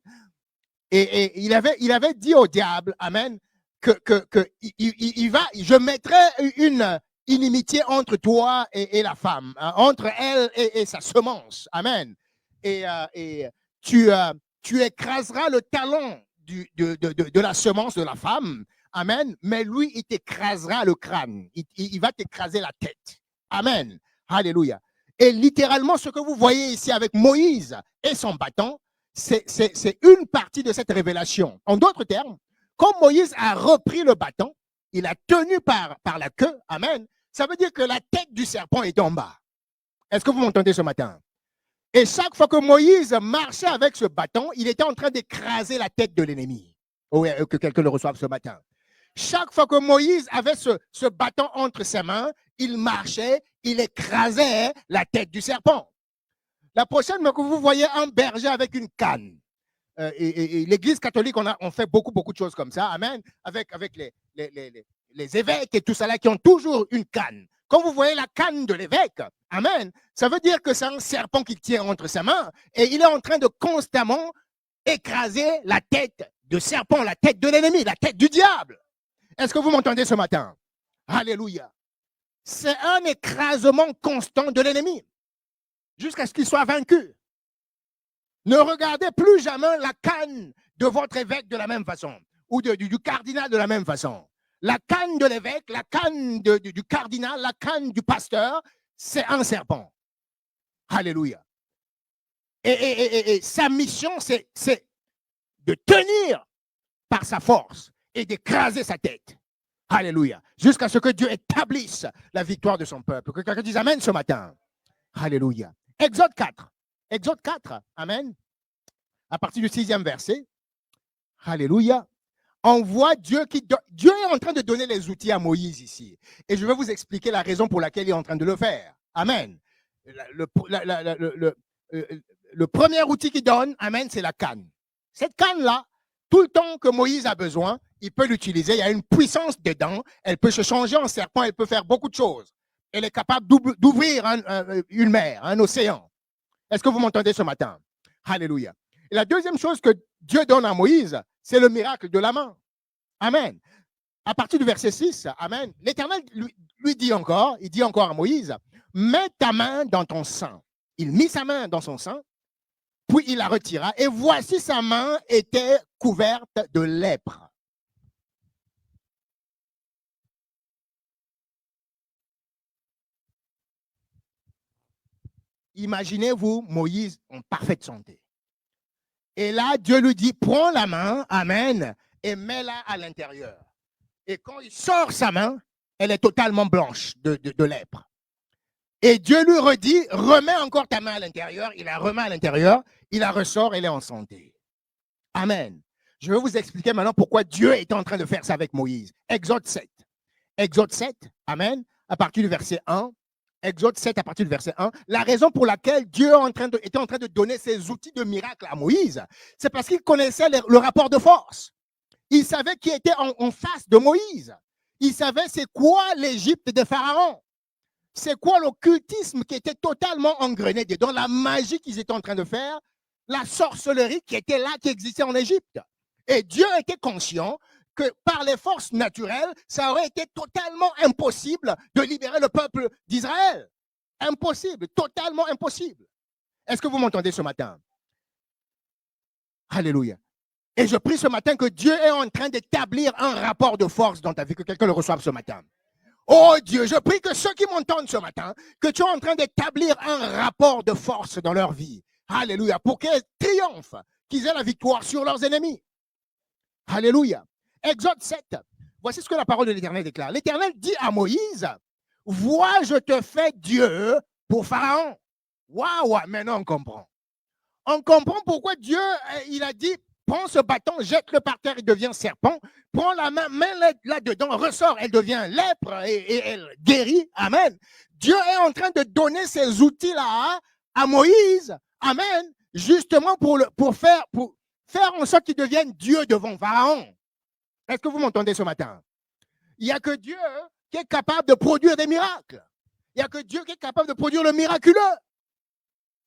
et il avait dit au diable, amen, je mettrai une inimitié entre toi et la femme, hein, entre elle et sa semence, amen, et tu écraseras le talon de la semence de la femme, amen, mais lui, il t'écrasera le crâne, il va t'écraser la tête, amen, alléluia. Et littéralement, ce que vous voyez ici avec Moïse et son bâton, c'est une partie de cette révélation. En d'autres termes, quand Moïse a repris le bâton, il a tenu par la queue, amen, ça veut dire que la tête du serpent est en bas. Est-ce que vous m'entendez ce matin? Et chaque fois que Moïse marchait avec ce bâton, il était en train d'écraser la tête de l'ennemi. Oui, que quelqu'un le reçoive ce matin. Chaque fois que Moïse avait ce bâton entre ses mains, il marchait, il écrasait la tête du serpent. La prochaine fois que vous voyez un berger avec une canne, et l'Église catholique, on fait beaucoup de choses comme ça, amen, avec les évêques et tout ça là qui ont toujours une canne. Quand vous voyez la canne de l'évêque, amen, ça veut dire que c'est un serpent qui tient entre ses mains et il est en train de constamment écraser la tête de serpent, la tête de l'ennemi, la tête du diable. Est-ce que vous m'entendez ce matin? Alléluia. C'est un écrasement constant de l'ennemi jusqu'à ce qu'il soit vaincu. Ne regardez plus jamais la canne de votre évêque de la même façon ou du cardinal de la même façon. La canne de l'évêque, la canne du cardinal, la canne du pasteur, c'est un serpent. Alléluia. Et sa mission, c'est de tenir par sa force et d'écraser sa tête. Alléluia. Jusqu'à ce que Dieu établisse la victoire de son peuple. Que quelqu'un dise Amen ce matin. Alléluia. Exode 4. Exode 4. Amen. À partir du 6e verset. Alléluia. On voit Dieu Dieu est en train de donner les outils à Moïse ici. Et je vais vous expliquer la raison pour laquelle il est en train de le faire. Amen. Le premier outil qu'il donne, amen, c'est la canne. Cette canne-là, tout le temps que Moïse a besoin, il peut l'utiliser. Il y a une puissance dedans. Elle peut se changer en serpent. Elle peut faire beaucoup de choses. Elle est capable d'ouvrir une mer, un océan. Est-ce que vous m'entendez ce matin? Alléluia. Et la deuxième chose que Dieu donne à Moïse, c'est le miracle de la main. Amen. À partir du verset 6, amen, l'Éternel lui dit encore, il dit encore à Moïse, mets ta main dans ton sang. Il mit sa main dans son sang, puis il la retira, et voici sa main était couverte de lèpre. Imaginez-vous Moïse en parfaite santé. Et là, Dieu lui dit, prends la main, amen, et mets-la à l'intérieur. Et quand il sort sa main, elle est totalement blanche de lèpre. Et Dieu lui redit, remets encore ta main à l'intérieur. Il la remet à l'intérieur, il la ressort, elle est en santé. Amen. Je vais vous expliquer maintenant pourquoi Dieu est en train de faire ça avec Moïse. Exode 7. Exode 7, amen, à partir du verset 1. Exode 7 à partir du verset 1. La raison pour laquelle Dieu était en train de donner ses outils de miracle à Moïse, c'est parce qu'il connaissait le rapport de force. Il savait qui était en face de Moïse. Il savait c'est quoi l'Égypte de Pharaon. C'est quoi l'occultisme qui était totalement engrené dedans, la magie qu'ils étaient en train de faire, la sorcellerie qui était là, qui existait en Égypte. Et Dieu était conscient que par les forces naturelles, ça aurait été totalement impossible de libérer le peuple d'Israël. Impossible, totalement impossible. Est-ce que vous m'entendez ce matin? Alléluia. Et je prie ce matin que Dieu est en train d'établir un rapport de force dans ta vie, que quelqu'un le reçoive ce matin. Oh Dieu, je prie que ceux qui m'entendent ce matin, que tu es en train d'établir un rapport de force dans leur vie. Alléluia. Pour qu'ils triomphent, qu'ils aient la victoire sur leurs ennemis. Alléluia. Exode 7. Voici ce que la parole de l'Éternel déclare. L'Éternel dit à Moïse, vois, je te fais Dieu pour Pharaon. Waouh, maintenant on comprend. On comprend pourquoi Dieu, il a dit, prends ce bâton, jette-le par terre, il devient serpent. Prends la main, mets-la là-dedans, ressort, elle devient lèpre et elle guérit. Amen. Dieu est en train de donner ces outils-là à Moïse. Amen. Justement pour faire en sorte qu'il devienne Dieu devant Pharaon. Est-ce que vous m'entendez ce matin? Il n'y a que Dieu qui est capable de produire des miracles. Il n'y a que Dieu qui est capable de produire le miraculeux.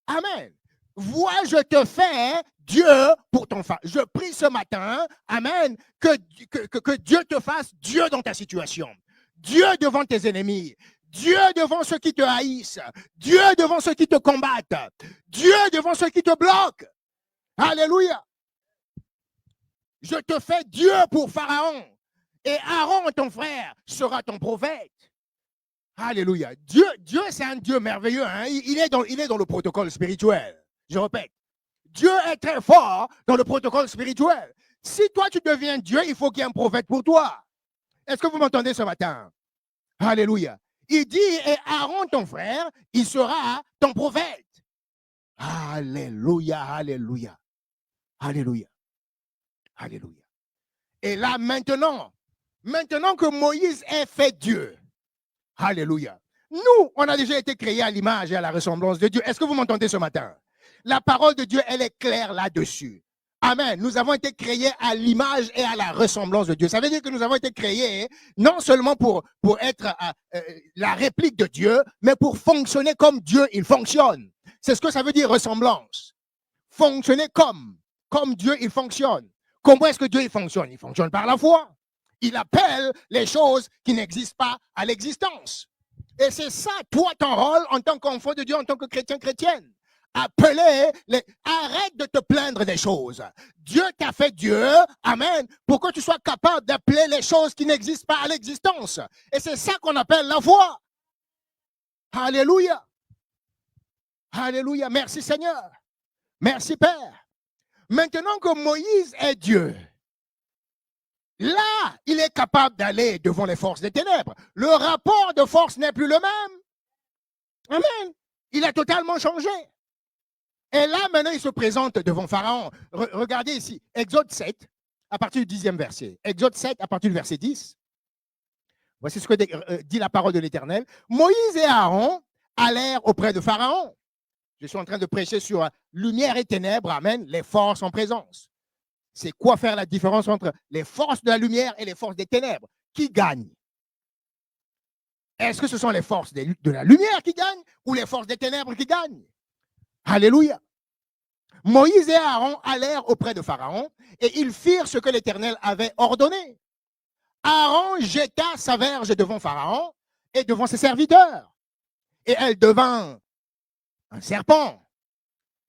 Amen. Vois, je te fais Dieu pour ton pharaon. Je prie ce matin, amen, que Dieu te fasse Dieu dans ta situation. Dieu devant tes ennemis. Dieu devant ceux qui te haïssent. Dieu devant ceux qui te combattent. Dieu devant ceux qui te bloquent. Alléluia. Je te fais Dieu pour Pharaon. Et Aaron, ton frère, sera ton prophète. Alléluia. Dieu c'est un Dieu merveilleux. Hein? Il est dans le protocole spirituel. Je répète. Dieu est très fort dans le protocole spirituel. Si toi, tu deviens Dieu, il faut qu'il y ait un prophète pour toi. Est-ce que vous m'entendez ce matin? Alléluia. Il dit, et Aaron, ton frère, il sera ton prophète. Alléluia, alléluia. Alléluia. Alléluia. Et là, maintenant que Moïse est fait Dieu, alléluia. Nous, on a déjà été créés à l'image et à la ressemblance de Dieu. Est-ce que vous m'entendez ce matin? La parole de Dieu, elle est claire là-dessus. Amen. Nous avons été créés à l'image et à la ressemblance de Dieu. Ça veut dire que nous avons été créés non seulement pour être la réplique de Dieu, mais pour fonctionner comme Dieu, il fonctionne. C'est ce que ça veut dire ressemblance. Fonctionner comme Dieu, il fonctionne. Comment est-ce que Dieu il fonctionne? Il fonctionne par la foi. Il appelle les choses qui n'existent pas à l'existence. Et c'est ça, toi, ton rôle en tant qu'enfant de Dieu, en tant que chrétien, chrétienne. Arrête de te plaindre des choses. Dieu t'a fait Dieu, amen, pour que tu sois capable d'appeler les choses qui n'existent pas à l'existence. Et c'est ça qu'on appelle la foi. Alléluia. Alléluia. Merci Seigneur. Merci Père. Maintenant que Moïse est Dieu, là, il est capable d'aller devant les forces des ténèbres. Le rapport de force n'est plus le même. Amen. Il a totalement changé. Et là, maintenant, il se présente devant Pharaon. Regardez ici, Exode 7, à partir du 10e verset. Exode 7, à partir du verset 10. Voici ce que dit la parole de l'Éternel. Moïse et Aaron allèrent auprès de Pharaon. Je suis en train de prêcher sur lumière et ténèbres, amen, les forces en présence. C'est quoi faire la différence entre les forces de la lumière et les forces des ténèbres? Qui gagne? Est-ce que ce sont les forces de la lumière qui gagnent ou les forces des ténèbres qui gagnent? Alléluia. Moïse et Aaron allèrent auprès de Pharaon et ils firent ce que l'Éternel avait ordonné. Aaron jeta sa verge devant Pharaon et devant ses serviteurs. Et elle devint un serpent.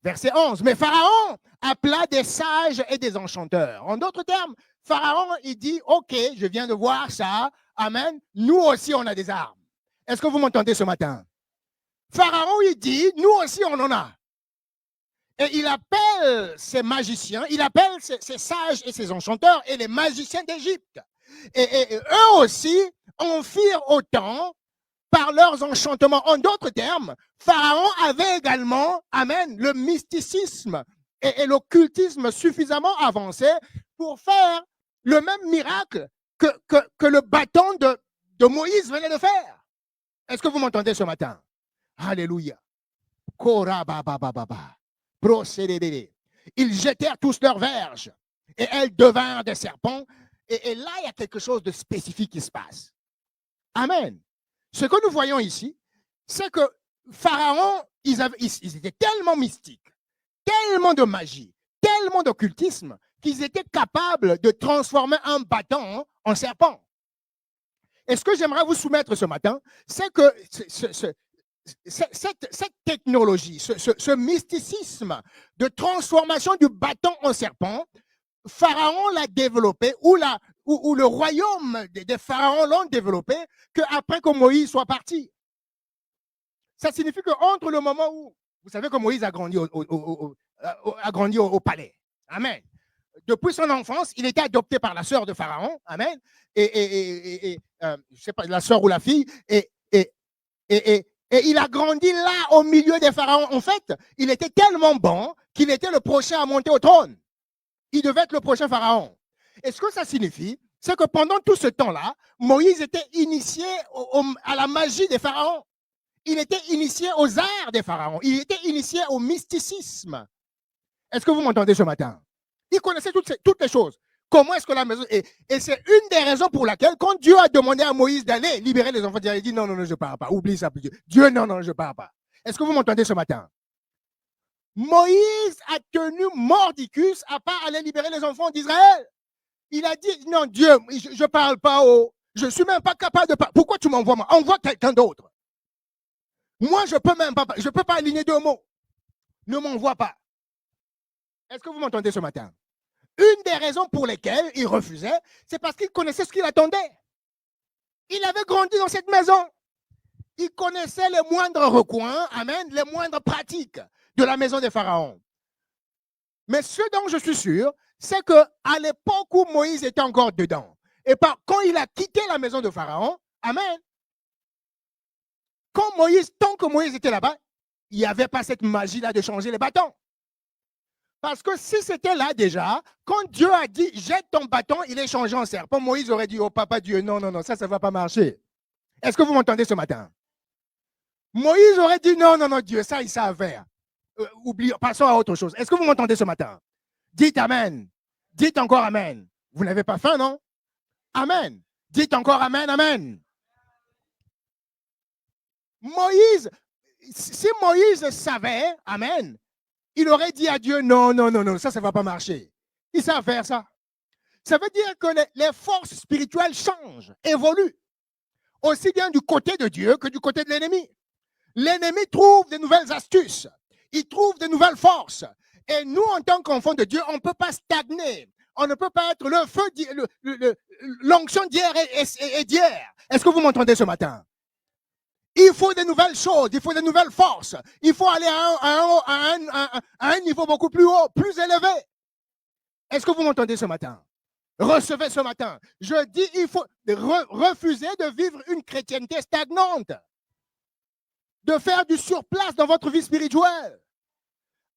Verset 11. Mais Pharaon appela des sages et des enchanteurs. En d'autres termes, Pharaon, il dit, OK, je viens de voir ça. Amen. Nous aussi, on a des armes. Est-ce que vous m'entendez ce matin? Pharaon, il dit, nous aussi, on en a. Et il appelle ces magiciens, il appelle ces sages et ces enchanteurs et les magiciens d'Égypte. Et eux aussi en firent autant par leurs enchantements. En d'autres termes, Pharaon avait également, amen, le mysticisme et l'occultisme suffisamment avancé pour faire le même miracle que le bâton de Moïse venait de faire. Est-ce que vous m'entendez ce matin? Alléluia. Ils jetèrent tous leurs verges et elles devinrent des serpents. Et là, il y a quelque chose de spécifique qui se passe. Amen. Ce que nous voyons ici, c'est que Pharaon, ils étaient tellement mystiques, tellement de magie, tellement d'occultisme, qu'ils étaient capables de transformer un bâton en serpent. Et ce que j'aimerais vous soumettre ce matin, c'est que cette technologie, ce mysticisme de transformation du bâton en serpent, Pharaon l'a développé, ou le royaume des pharaons l'ont développé, qu'après que Moïse soit parti. Ça signifie qu'entre le moment où, vous savez que Moïse a grandi au palais, amen. Depuis son enfance, il était adopté par la sœur de Pharaon, amen, je sais pas, la sœur ou la fille, et il a grandi là, au milieu des pharaons. En fait, il était tellement bon qu'il était le prochain à monter au trône. Il devait être le prochain pharaon. Et ce que ça signifie, c'est que pendant tout ce temps-là, Moïse était initié à la magie des pharaons. Il était initié aux arts des pharaons. Il était initié au mysticisme. Est-ce que vous m'entendez ce matin? Il connaissait toutes les choses. Comment est-ce que la maison... Et c'est une des raisons pour laquelle, quand Dieu a demandé à Moïse d'aller libérer les enfants, il a dit non, je ne pars pas. Oublie ça. Dieu, non, je ne pars pas. Est-ce que vous m'entendez ce matin? Moïse a tenu mordicus à pas aller libérer les enfants d'Israël. Il a dit, non, Dieu, je ne parle pas je ne suis même pas capable de parler. Pourquoi tu m'envoies moi? Envoie quelqu'un d'autre. Moi, je ne peux pas aligner deux mots. Ne m'envoie pas. Est-ce que vous m'entendez ce matin? Une des raisons pour lesquelles il refusait, c'est parce qu'il connaissait ce qu'il attendait. Il avait grandi dans cette maison. Il connaissait les moindres recoins, amen, les moindres pratiques de la maison des pharaons. Mais ce dont je suis sûr, c'est qu'à l'époque où Moïse était encore dedans, et quand il a quitté la maison de Pharaon, amen, tant que Moïse était là-bas, il n'y avait pas cette magie-là de changer les bâtons. Parce que si c'était là déjà, quand Dieu a dit jette ton bâton, il est changé en serpent, Moïse aurait dit oh papa Dieu, non, ça ne va pas marcher. Est-ce que vous m'entendez ce matin? Moïse aurait dit non, Dieu, ça il sait faire. Passons à autre chose. Est-ce que vous m'entendez ce matin? Dites amen. Dites encore amen. Vous n'avez pas faim, non? Amen. Dites encore amen, amen. Si Moïse savait, amen, il aurait dit à Dieu, non, ça ne va pas marcher. Il sait faire ça. Ça veut dire que les forces spirituelles changent, évoluent, aussi bien du côté de Dieu que du côté de l'ennemi. L'ennemi trouve de nouvelles astuces, il trouve de nouvelles forces. Et nous, en tant qu'enfants de Dieu, on ne peut pas stagner. On ne peut pas être le feu, l'onction d'hier et d'hier. Est-ce que vous m'entendez ce matin? Il faut de nouvelles choses, il faut de nouvelles forces. Il faut aller à un niveau beaucoup plus haut, plus élevé. Est-ce que vous m'entendez ce matin? Recevez ce matin. Je dis, il faut refuser de vivre une chrétienté stagnante. De faire du surplace dans votre vie spirituelle.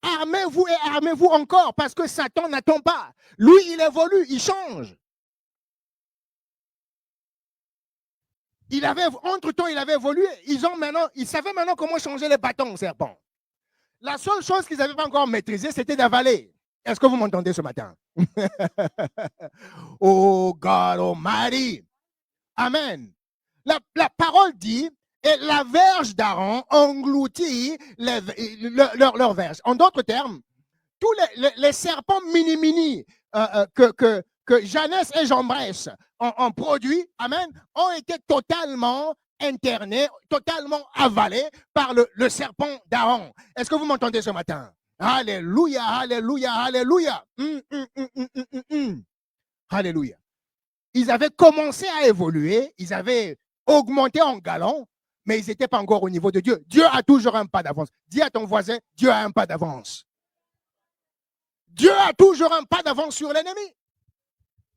Armez-vous et armez-vous encore parce que Satan n'attend pas. Lui, il évolue, il change. Entre-temps, il avait évolué. Ils savaient maintenant comment changer les bâtons, serpents. La seule chose qu'ils n'avaient pas encore maîtrisée, c'était d'avaler. Est-ce que vous m'entendez ce matin? Oh God Almighty. Amen. La parole dit, et la verge d'Aaron engloutit leur verge. En d'autres termes, tous les serpents mini-mini que Jeannès et Jean-Bresse ont produit, amen, ont été totalement internés, totalement avalés par le serpent d'Aaron. Est-ce que vous m'entendez ce matin? Alléluia, alléluia, alléluia. Alléluia. Ils avaient commencé à évoluer, ils avaient augmenté en galon, mais ils n'étaient pas encore au niveau de Dieu. Dieu a toujours un pas d'avance. Dis à ton voisin, Dieu a un pas d'avance. Dieu a toujours un pas d'avance sur l'ennemi.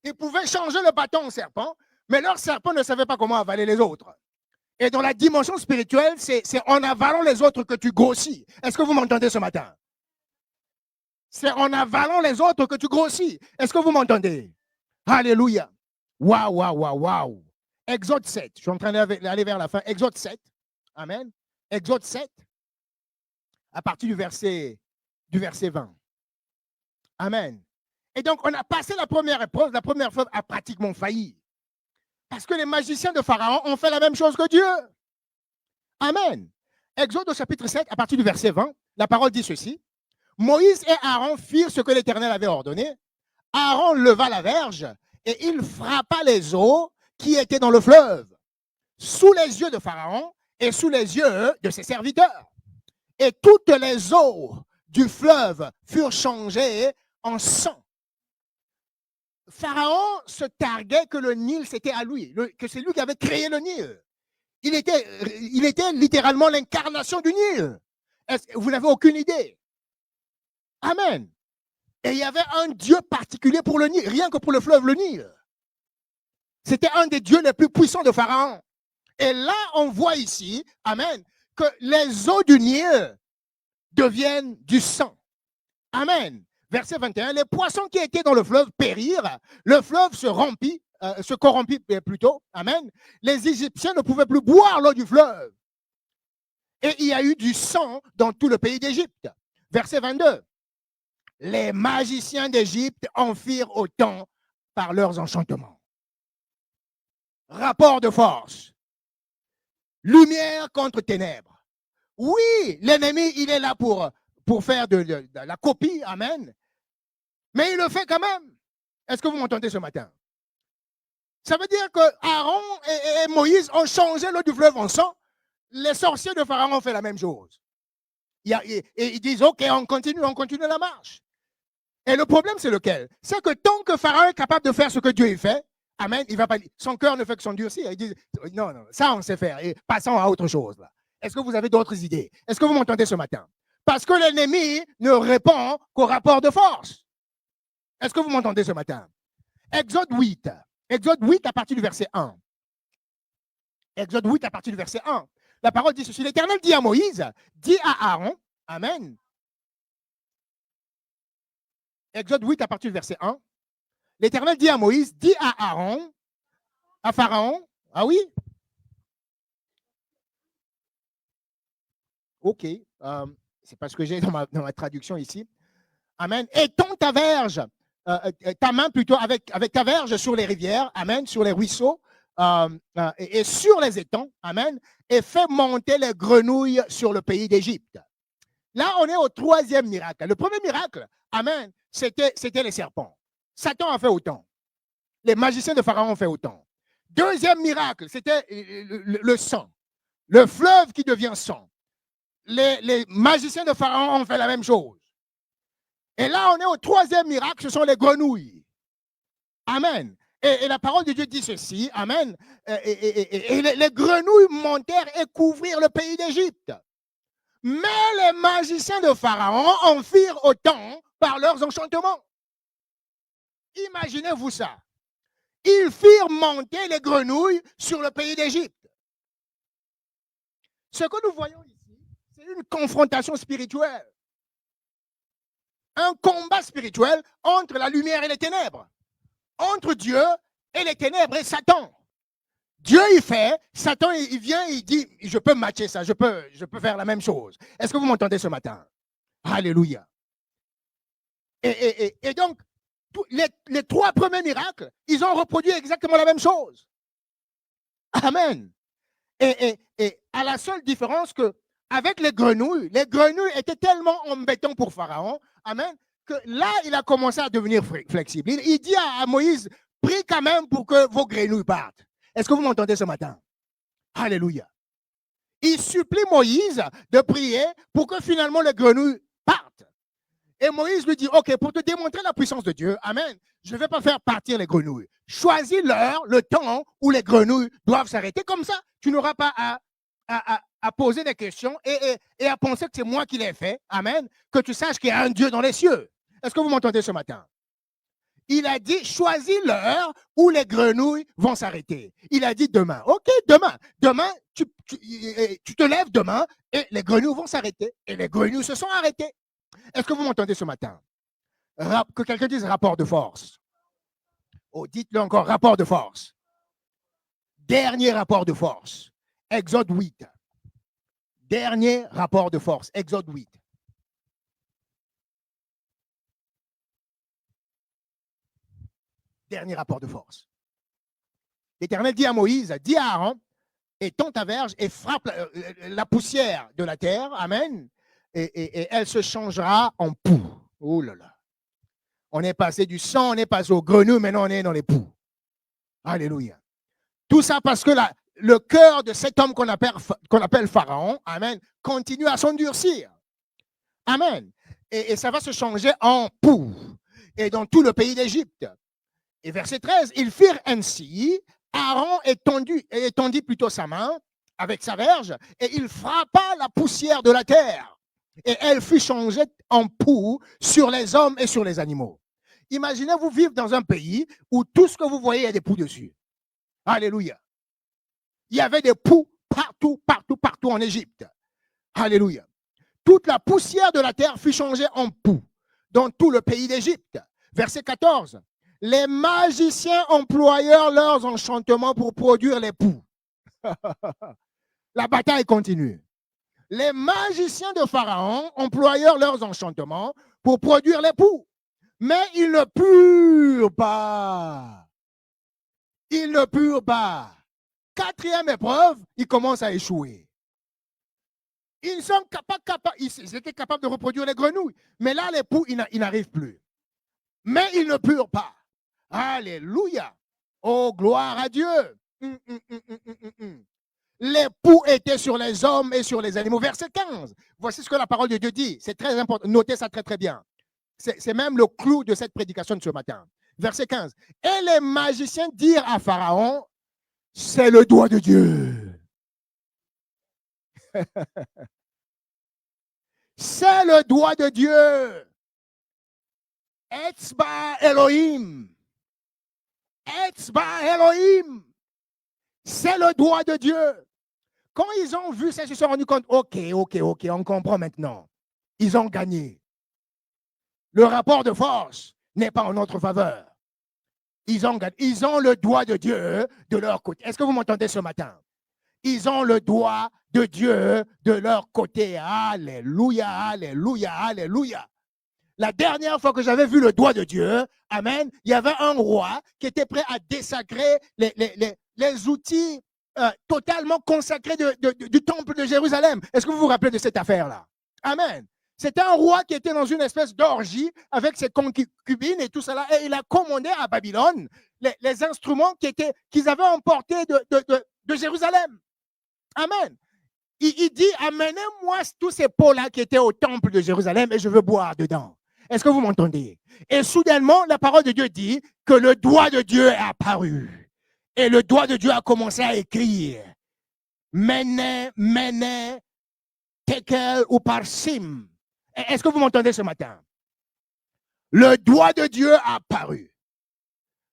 Ils pouvaient changer le bâton en serpent, mais leur serpent ne savait pas comment avaler les autres. Et dans la dimension spirituelle, c'est en avalant les autres que tu grossis. Est-ce que vous m'entendez ce matin? C'est en avalant les autres que tu grossis. Est-ce que vous m'entendez? Alléluia. Waouh, waouh, waouh, waouh. Exode 7. Je suis en train d'aller vers la fin. Exode 7. Amen. Exode 7. À partir du verset 20. Amen. Et donc, on a passé la première épreuve. La première épreuve a pratiquement failli. Parce que les magiciens de Pharaon ont fait la même chose que Dieu. Amen. Exode au chapitre 7, à partir du verset 20, la parole dit ceci. Moïse et Aaron firent ce que l'Éternel avait ordonné. Aaron leva la verge et il frappa les eaux qui étaient dans le fleuve, sous les yeux de Pharaon et sous les yeux de ses serviteurs. Et toutes les eaux du fleuve furent changées en sang. Pharaon se targuait que le Nil, c'était à lui, que c'est lui qui avait créé le Nil. Il était littéralement l'incarnation du Nil. Vous n'avez aucune idée. Amen. Et il y avait un Dieu particulier pour le Nil, rien que pour le fleuve, le Nil. C'était un des dieux les plus puissants de Pharaon. Et là, on voit ici, amen, que les eaux du Nil deviennent du sang. Amen. Verset 21, les poissons qui étaient dans le fleuve périrent, le fleuve se corrompit plutôt. Amen. Les Égyptiens ne pouvaient plus boire l'eau du fleuve. Et il y a eu du sang dans tout le pays d'Égypte. Verset 22, les magiciens d'Égypte en firent autant par leurs enchantements. Rapport de force. Lumière contre ténèbres. Oui, l'ennemi, il est là pour faire de la copie. Amen. Mais il le fait quand même. Est-ce que vous m'entendez ce matin? Ça veut dire que Aaron et Moïse ont changé l'eau du fleuve en sang. Les sorciers de Pharaon ont fait la même chose. Et ils disent, OK, on continue la marche. Et le problème, c'est lequel? C'est que tant que Pharaon est capable de faire ce que Dieu fait, amen, il va pas, son cœur ne fait que s'endurcir. Ils disent, non, ça on sait faire. Et passons à autre chose. Là. Est-ce que vous avez d'autres idées? Est-ce que vous m'entendez ce matin? Parce que l'ennemi ne répond qu'au rapport de force. Est-ce que vous m'entendez ce matin? Exode 8. Exode 8 à partir du verset 1. Exode 8 à partir du verset 1. La parole dit ceci. L'Éternel dit à Moïse, dit à Aaron, amen. Exode 8 à partir du verset 1. L'Éternel dit à Moïse, dit à Aaron, à Pharaon, ah oui? OK. C'est parce que j'ai dans ma traduction ici. Amen. Étends ta verge, ta main plutôt avec ta verge sur les rivières, amen, sur les ruisseaux et sur les étangs, amen, et fais monter les grenouilles sur le pays d'Égypte. Là, on est au troisième miracle. Le premier miracle, amen, c'était les serpents. Satan a fait autant. Les magiciens de Pharaon ont fait autant. Deuxième miracle, c'était le sang. Le fleuve qui devient sang. Les magiciens de Pharaon ont fait la même chose. Et là, on est au troisième miracle, ce sont les grenouilles. Amen. Et la parole de Dieu dit ceci, amen. Et les grenouilles montèrent et couvrirent le pays d'Égypte. Mais les magiciens de Pharaon en firent autant par leurs enchantements. Imaginez-vous ça. Ils firent monter les grenouilles sur le pays d'Égypte. Ce que nous voyons ici, c'est une confrontation spirituelle. Un combat spirituel entre la lumière et les ténèbres. Entre Dieu et les ténèbres et Satan. Dieu, il fait, Satan, il vient, il dit, je peux matcher ça, je peux faire la même chose. Est-ce que vous m'entendez ce matin? Alléluia. Et donc, les trois premiers miracles, ils ont reproduit exactement la même chose. Amen. Et à la seule différence que, avec les grenouilles étaient tellement embêtants pour Pharaon, amen, que là, il a commencé à devenir flexible. Il dit à Moïse, prie quand même pour que vos grenouilles partent. Est-ce que vous m'entendez ce matin? Alléluia. Il supplie Moïse de prier pour que finalement les grenouilles partent. Et Moïse lui dit, OK, pour te démontrer la puissance de Dieu, amen, je ne vais pas faire partir les grenouilles. Choisis l'heure, le temps où les grenouilles doivent s'arrêter. Comme ça, tu n'auras pas à poser des questions et à penser que c'est moi qui l'ai fait. Amen. Que tu saches qu'il y a un Dieu dans les cieux. Est-ce que vous m'entendez ce matin? Il a dit, choisis l'heure où les grenouilles vont s'arrêter. Il a dit demain. OK, demain. Demain, tu te lèves demain et les grenouilles vont s'arrêter. Et les grenouilles se sont arrêtées. Est-ce que vous m'entendez ce matin? Que quelqu'un dise rapport de force. Oh, dites-le encore, rapport de force. Dernier rapport de force. Exode 8. Dernier rapport de force. Exode 8. Dernier rapport de force. L'Éternel dit à Moïse, dit à Aaron, étends ta verge et frappe la poussière de la terre. Amen. Et elle se changera en poux. Oh là là. On est passé du sang, on est passé aux grenouilles, maintenant on est dans les poux. Alléluia. Tout ça parce que le cœur de cet homme qu'on appelle Pharaon, amen, continue à s'endurcir. Amen. Et ça va se changer en poux. Et dans tout le pays d'Égypte. Et verset 13, ils firent ainsi. Aaron étendit plutôt sa main avec sa verge et il frappa la poussière de la terre. Et elle fut changée en poux sur les hommes et sur les animaux. Imaginez-vous vivre dans un pays où tout ce que vous voyez, il y a des poux dessus. Alléluia. Il y avait des poux partout en Égypte. Alléluia. Toute la poussière de la terre fut changée en poux dans tout le pays d'Égypte. Verset 14. Les magiciens employèrent leurs enchantements pour produire les poux. La bataille continue. Les magiciens de Pharaon employèrent leurs enchantements pour produire les poux. Mais ils ne purent pas. Ils ne purent pas. Quatrième épreuve, ils commencent à échouer. Ils sont capables, ils étaient capables de reproduire les grenouilles. Mais là, les poux, ils n'arrivent plus. Mais ils ne purent pas. Alléluia. Oh, gloire à Dieu. Les poux étaient sur les hommes et sur les animaux. Verset 15. Voici ce que la parole de Dieu dit. C'est très important. Notez ça très, très bien. C'est même le clou de cette prédication de ce matin. Verset 15. Et les magiciens dirent à Pharaon, c'est le doigt de Dieu. C'est le doigt de Dieu. Etzba Elohim. Etzba Elohim. C'est le doigt de Dieu. Quand ils ont vu ça, ils se sont rendus compte, ok, on comprend maintenant. Ils ont gagné. Le rapport de force n'est pas en notre faveur. Ils ont gagné. Ils ont le doigt de Dieu de leur côté. Est-ce que vous m'entendez ce matin? Ils ont le doigt de Dieu de leur côté. Alléluia, alléluia, alléluia. La dernière fois que j'avais vu le doigt de Dieu, amen, il y avait un roi qui était prêt à désacrer les outils totalement consacrés du temple de Jérusalem. Est-ce que vous vous rappelez de cette affaire-là? Amen. C'était un roi qui était dans une espèce d'orgie avec ses concubines et tout cela. Et il a commandé à Babylone les instruments qu'ils avaient emportés de Jérusalem. Amen. Il dit, amenez-moi tous ces pots-là qui étaient au temple de Jérusalem et je veux boire dedans. Est-ce que vous m'entendez? Et soudainement, la parole de Dieu dit que le doigt de Dieu est apparu. Et le doigt de Dieu a commencé à écrire. Mene, mene, tekel ou parsim. Est-ce que vous m'entendez ce matin? Le doigt de Dieu a apparu.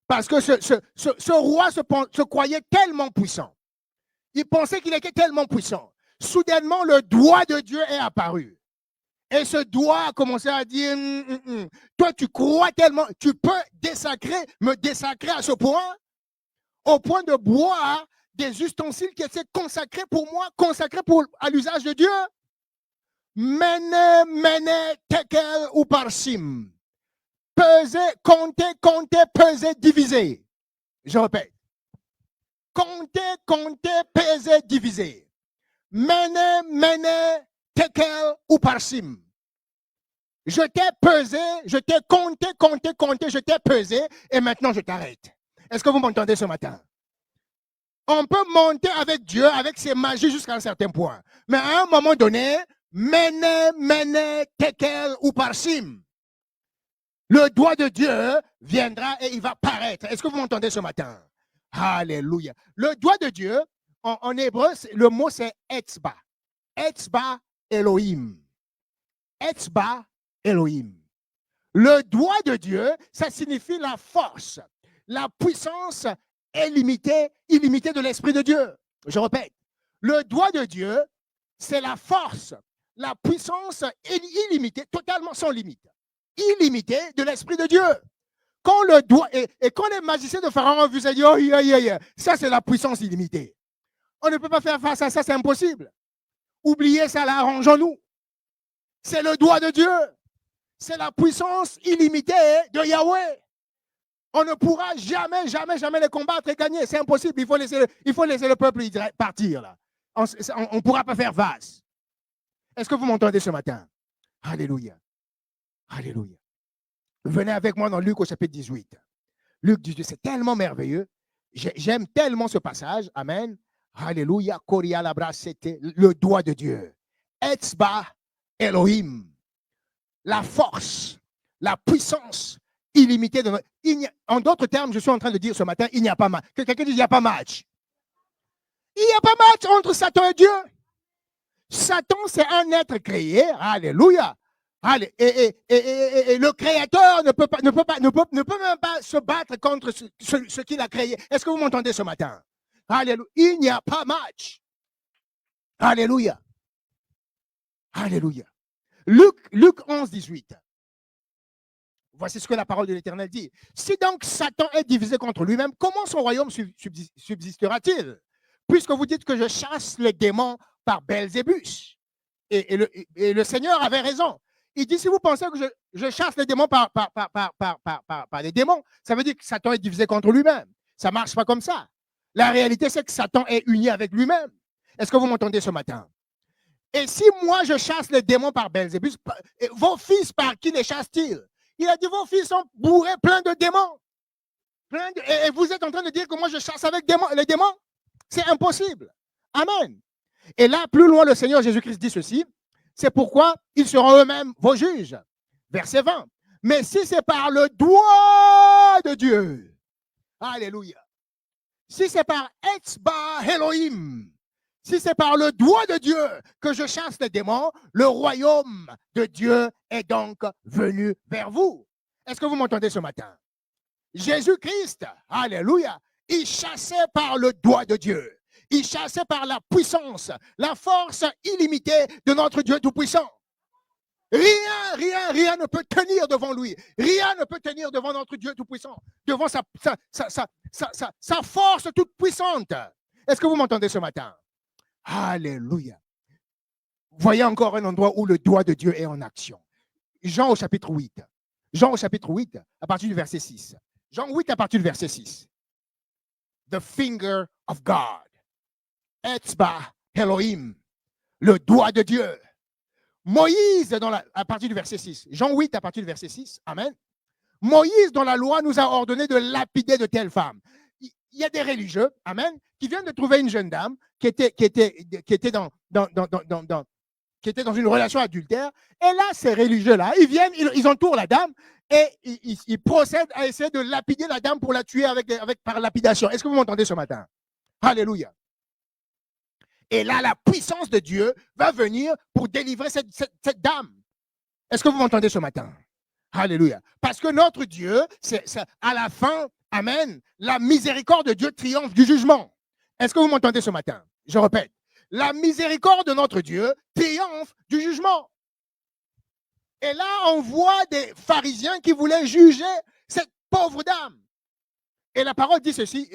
Parce que ce roi se croyait tellement puissant. Il pensait qu'il était tellement puissant. Soudainement, le doigt de Dieu est apparu. Et ce doigt a commencé à dire, toi tu crois tellement, tu peux me désacrer à ce point, au point de boire des ustensiles qui étaient consacrés pour moi, consacrés à l'usage de Dieu. Mene, mene, tekel ou parsim. Peser, compter, peser, diviser. Je répète. Compter, peser, diviser. Mene, tekel ou parsim. Je t'ai pesé, je t'ai compté, je t'ai pesé et maintenant je t'arrête. Est-ce que vous m'entendez ce matin? On peut monter avec Dieu, avec ses magies jusqu'à un certain point. Mais à un moment donné, mene, tekel ou parsim. Le doigt de Dieu viendra et il va paraître. Est-ce que vous m'entendez ce matin? Alléluia. Le doigt de Dieu, en hébreu, le mot c'est etzba. Etzba Elohim. Etzba Elohim. Le doigt de Dieu, ça signifie la force, la puissance illimitée de l'Esprit de Dieu. Je répète, Le doigt de Dieu, c'est la force, la puissance illimitée, totalement sans limite, illimitée de l'Esprit de Dieu. Quand le doigt, et quand les magiciens de Pharaon ont vu ça, ils disent, oh, ça c'est la puissance illimitée. On ne peut pas faire face à ça, c'est impossible. Oubliez ça, là, arrangeons-nous. C'est le doigt de Dieu. C'est la puissance illimitée de Yahweh. On ne pourra jamais les combattre et gagner. C'est impossible. Il faut laisser le peuple partir, là. On ne pourra pas faire face. Est-ce que vous m'entendez ce matin? Alléluia. Alléluia. Venez avec moi dans Luc au chapitre 18. Luc 18, c'est tellement merveilleux. J'aime tellement ce passage. Amen. Alléluia. Koria labra, c'était le doigt de Dieu. Etzba Elohim. La force, la puissance illimitée de notre... En d'autres termes, je suis en train de dire ce matin, il n'y a pas match. Que quelqu'un dise, il n'y a pas match. Il n'y a pas match entre Satan et Dieu. Satan, c'est un être créé. Alléluia. Et le Créateur ne peut même pas se battre contre ce qu'il a créé. Est-ce que vous m'entendez ce matin? Alléluia. Il n'y a pas match. Alléluia. Alléluia. Luc 11, 18. Voici ce que la parole de l'Éternel dit. Si donc Satan est divisé contre lui-même, comment son royaume subsistera-t-il? Puisque vous dites que je chasse les démons par Belzébus. Et le Seigneur avait raison. Il dit, si vous pensez que je chasse les démons par les démons, ça veut dire que Satan est divisé contre lui-même. Ça ne marche pas comme ça. La réalité, c'est que Satan est uni avec lui-même. Est-ce que vous m'entendez ce matin? Et si moi, je chasse les démons par Belzébus, vos fils, par qui les chassent-ils? Il a dit, vos fils sont bourrés, pleins de démons. Et vous êtes en train de dire que moi, je chasse avec les démons? C'est impossible. Amen. Et là, plus loin, le Seigneur Jésus-Christ dit ceci. C'est pourquoi ils seront eux-mêmes vos juges. Verset 20. Mais si c'est par le doigt de Dieu, alléluia. Si c'est par Etzba Elohim, si c'est par le doigt de Dieu que je chasse les démons, le royaume de Dieu est donc venu vers vous. Est-ce que vous m'entendez ce matin? Jésus-Christ, alléluia, il chassait par le doigt de Dieu. Il chassait par la puissance, la force illimitée de notre Dieu Tout-Puissant. Rien ne peut tenir devant lui. Rien ne peut tenir devant notre Dieu Tout-Puissant, devant sa force toute puissante. Est-ce que vous m'entendez ce matin? Alléluia. Voyez encore un endroit où le doigt de Dieu est en action. Jean au chapitre 8. Jean au chapitre 8, à partir du verset 6. Jean 8, à partir du verset 6. The finger of God. Etzba Elohim. Le doigt de Dieu. Moïse, à partir du verset 6. Jean 8, à partir du verset 6. Amen. Moïse, dans la loi, nous a ordonné de lapider de telles femmes. Il y a des religieux, amen, qui viennent de trouver une jeune dame qui était dans une relation adultère. Et là, ces religieux-là, ils viennent, ils entourent la dame et ils procèdent à essayer de lapider la dame pour la tuer par lapidation. Est-ce que vous m'entendez ce matin? Alléluia. Et là, la puissance de Dieu va venir pour délivrer cette dame. Est-ce que vous m'entendez ce matin? Alléluia. Parce que notre Dieu, c'est à la fin, amen, la miséricorde de Dieu triomphe du jugement. Est-ce que vous m'entendez ce matin? Je répète. La miséricorde de notre Dieu triomphe du jugement. Et là, on voit des pharisiens qui voulaient juger cette pauvre dame. Et la parole dit ceci,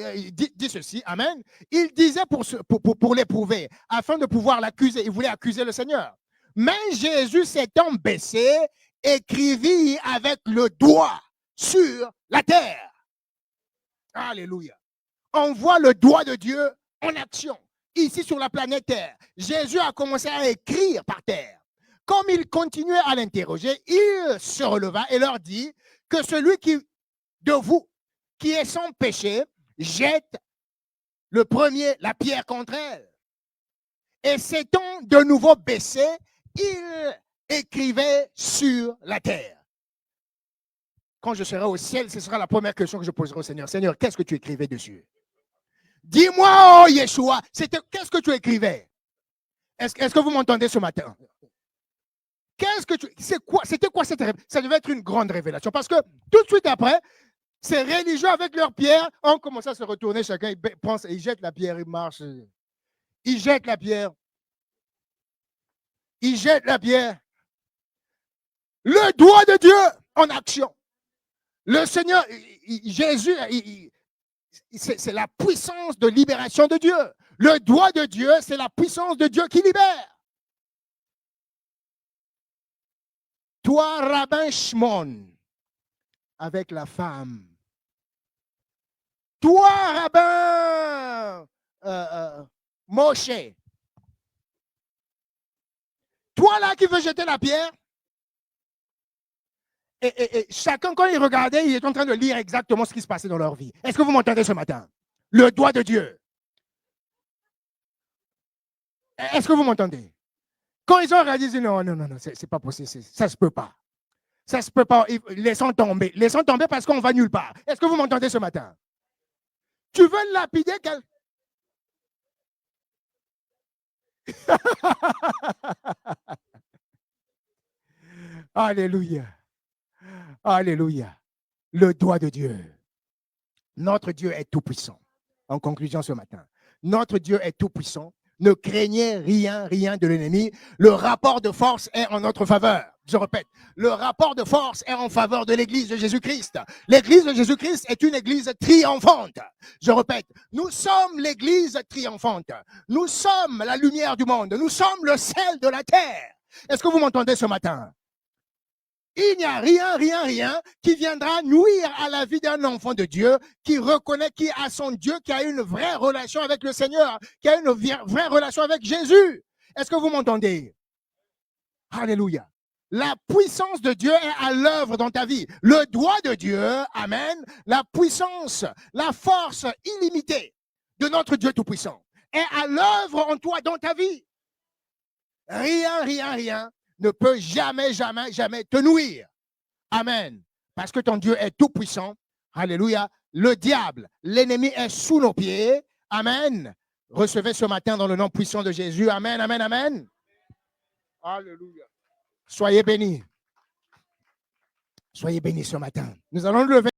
amen. Il disait pour l'éprouver, afin de pouvoir l'accuser. Il voulait accuser le Seigneur. Mais Jésus s'étant baissé, écrivit avec le doigt sur la terre. Alléluia. On voit le doigt de Dieu en action. Ici sur la planète Terre, Jésus a commencé à écrire par terre. Comme il continuait à l'interroger, il se releva et leur dit que celui de vous qui est sans péché jette le premier la pierre contre elle. Et s'étant de nouveau baissé, il écrivait sur la terre. Quand je serai au ciel, ce sera la première question que je poserai au Seigneur. Seigneur, qu'est-ce que tu écrivais dessus? Dis-moi, oh Yeshua, qu'est-ce que tu écrivais? Est-ce que vous m'entendez ce matin? C'était quoi cette révélation? Ça devait être une grande révélation. Parce que tout de suite après, ces religieux avec leurs pierres ont commencé à se retourner. Chacun pense, il jette la pierre, il marche. Il jette la pierre. Il jette la pierre. Le doigt de Dieu en action. Le Seigneur, Jésus, c'est la puissance de libération de Dieu. Le doigt de Dieu, c'est la puissance de Dieu qui libère. Toi, rabbin Shimon, avec la femme. Toi, rabbin Moshe. Toi là qui veux jeter la pierre. Et chacun, quand il regardait, il est en train de lire exactement ce qui se passait dans leur vie. Est-ce que vous m'entendez ce matin? Le doigt de Dieu. Est-ce que vous m'entendez? Quand ils ont réalisé, non, c'est pas possible, ça se peut pas. Ça se peut pas, laissons tomber parce qu'on va nulle part. Est-ce que vous m'entendez ce matin? Tu veux lapider quelqu'un? Alléluia. Alléluia. Le doigt de Dieu. Notre Dieu est tout puissant. En conclusion ce matin, notre Dieu est tout puissant. Ne craignez rien de l'ennemi. Le rapport de force est en notre faveur. Je répète, le rapport de force est en faveur de l'Église de Jésus-Christ. L'Église de Jésus-Christ est une Église triomphante. Je répète, nous sommes l'Église triomphante. Nous sommes la lumière du monde. Nous sommes le sel de la terre. Est-ce que vous m'entendez ce matin? Il n'y a rien qui viendra nuire à la vie d'un enfant de Dieu qui reconnaît qui a son Dieu, qui a une vraie relation avec le Seigneur, qui a une vraie relation avec Jésus. Est-ce que vous m'entendez? Alléluia. La puissance de Dieu est à l'œuvre dans ta vie. Le doigt de Dieu, amen, la puissance, la force illimitée de notre Dieu tout-puissant est à l'œuvre en toi, dans ta vie. Rien ne peut jamais te nuire. Amen. Parce que ton Dieu est tout puissant. Alléluia. Le diable, l'ennemi est sous nos pieds. Amen. Recevez ce matin dans le nom puissant de Jésus. Amen. Alléluia. Soyez bénis. Soyez bénis ce matin. Nous allons nous lever.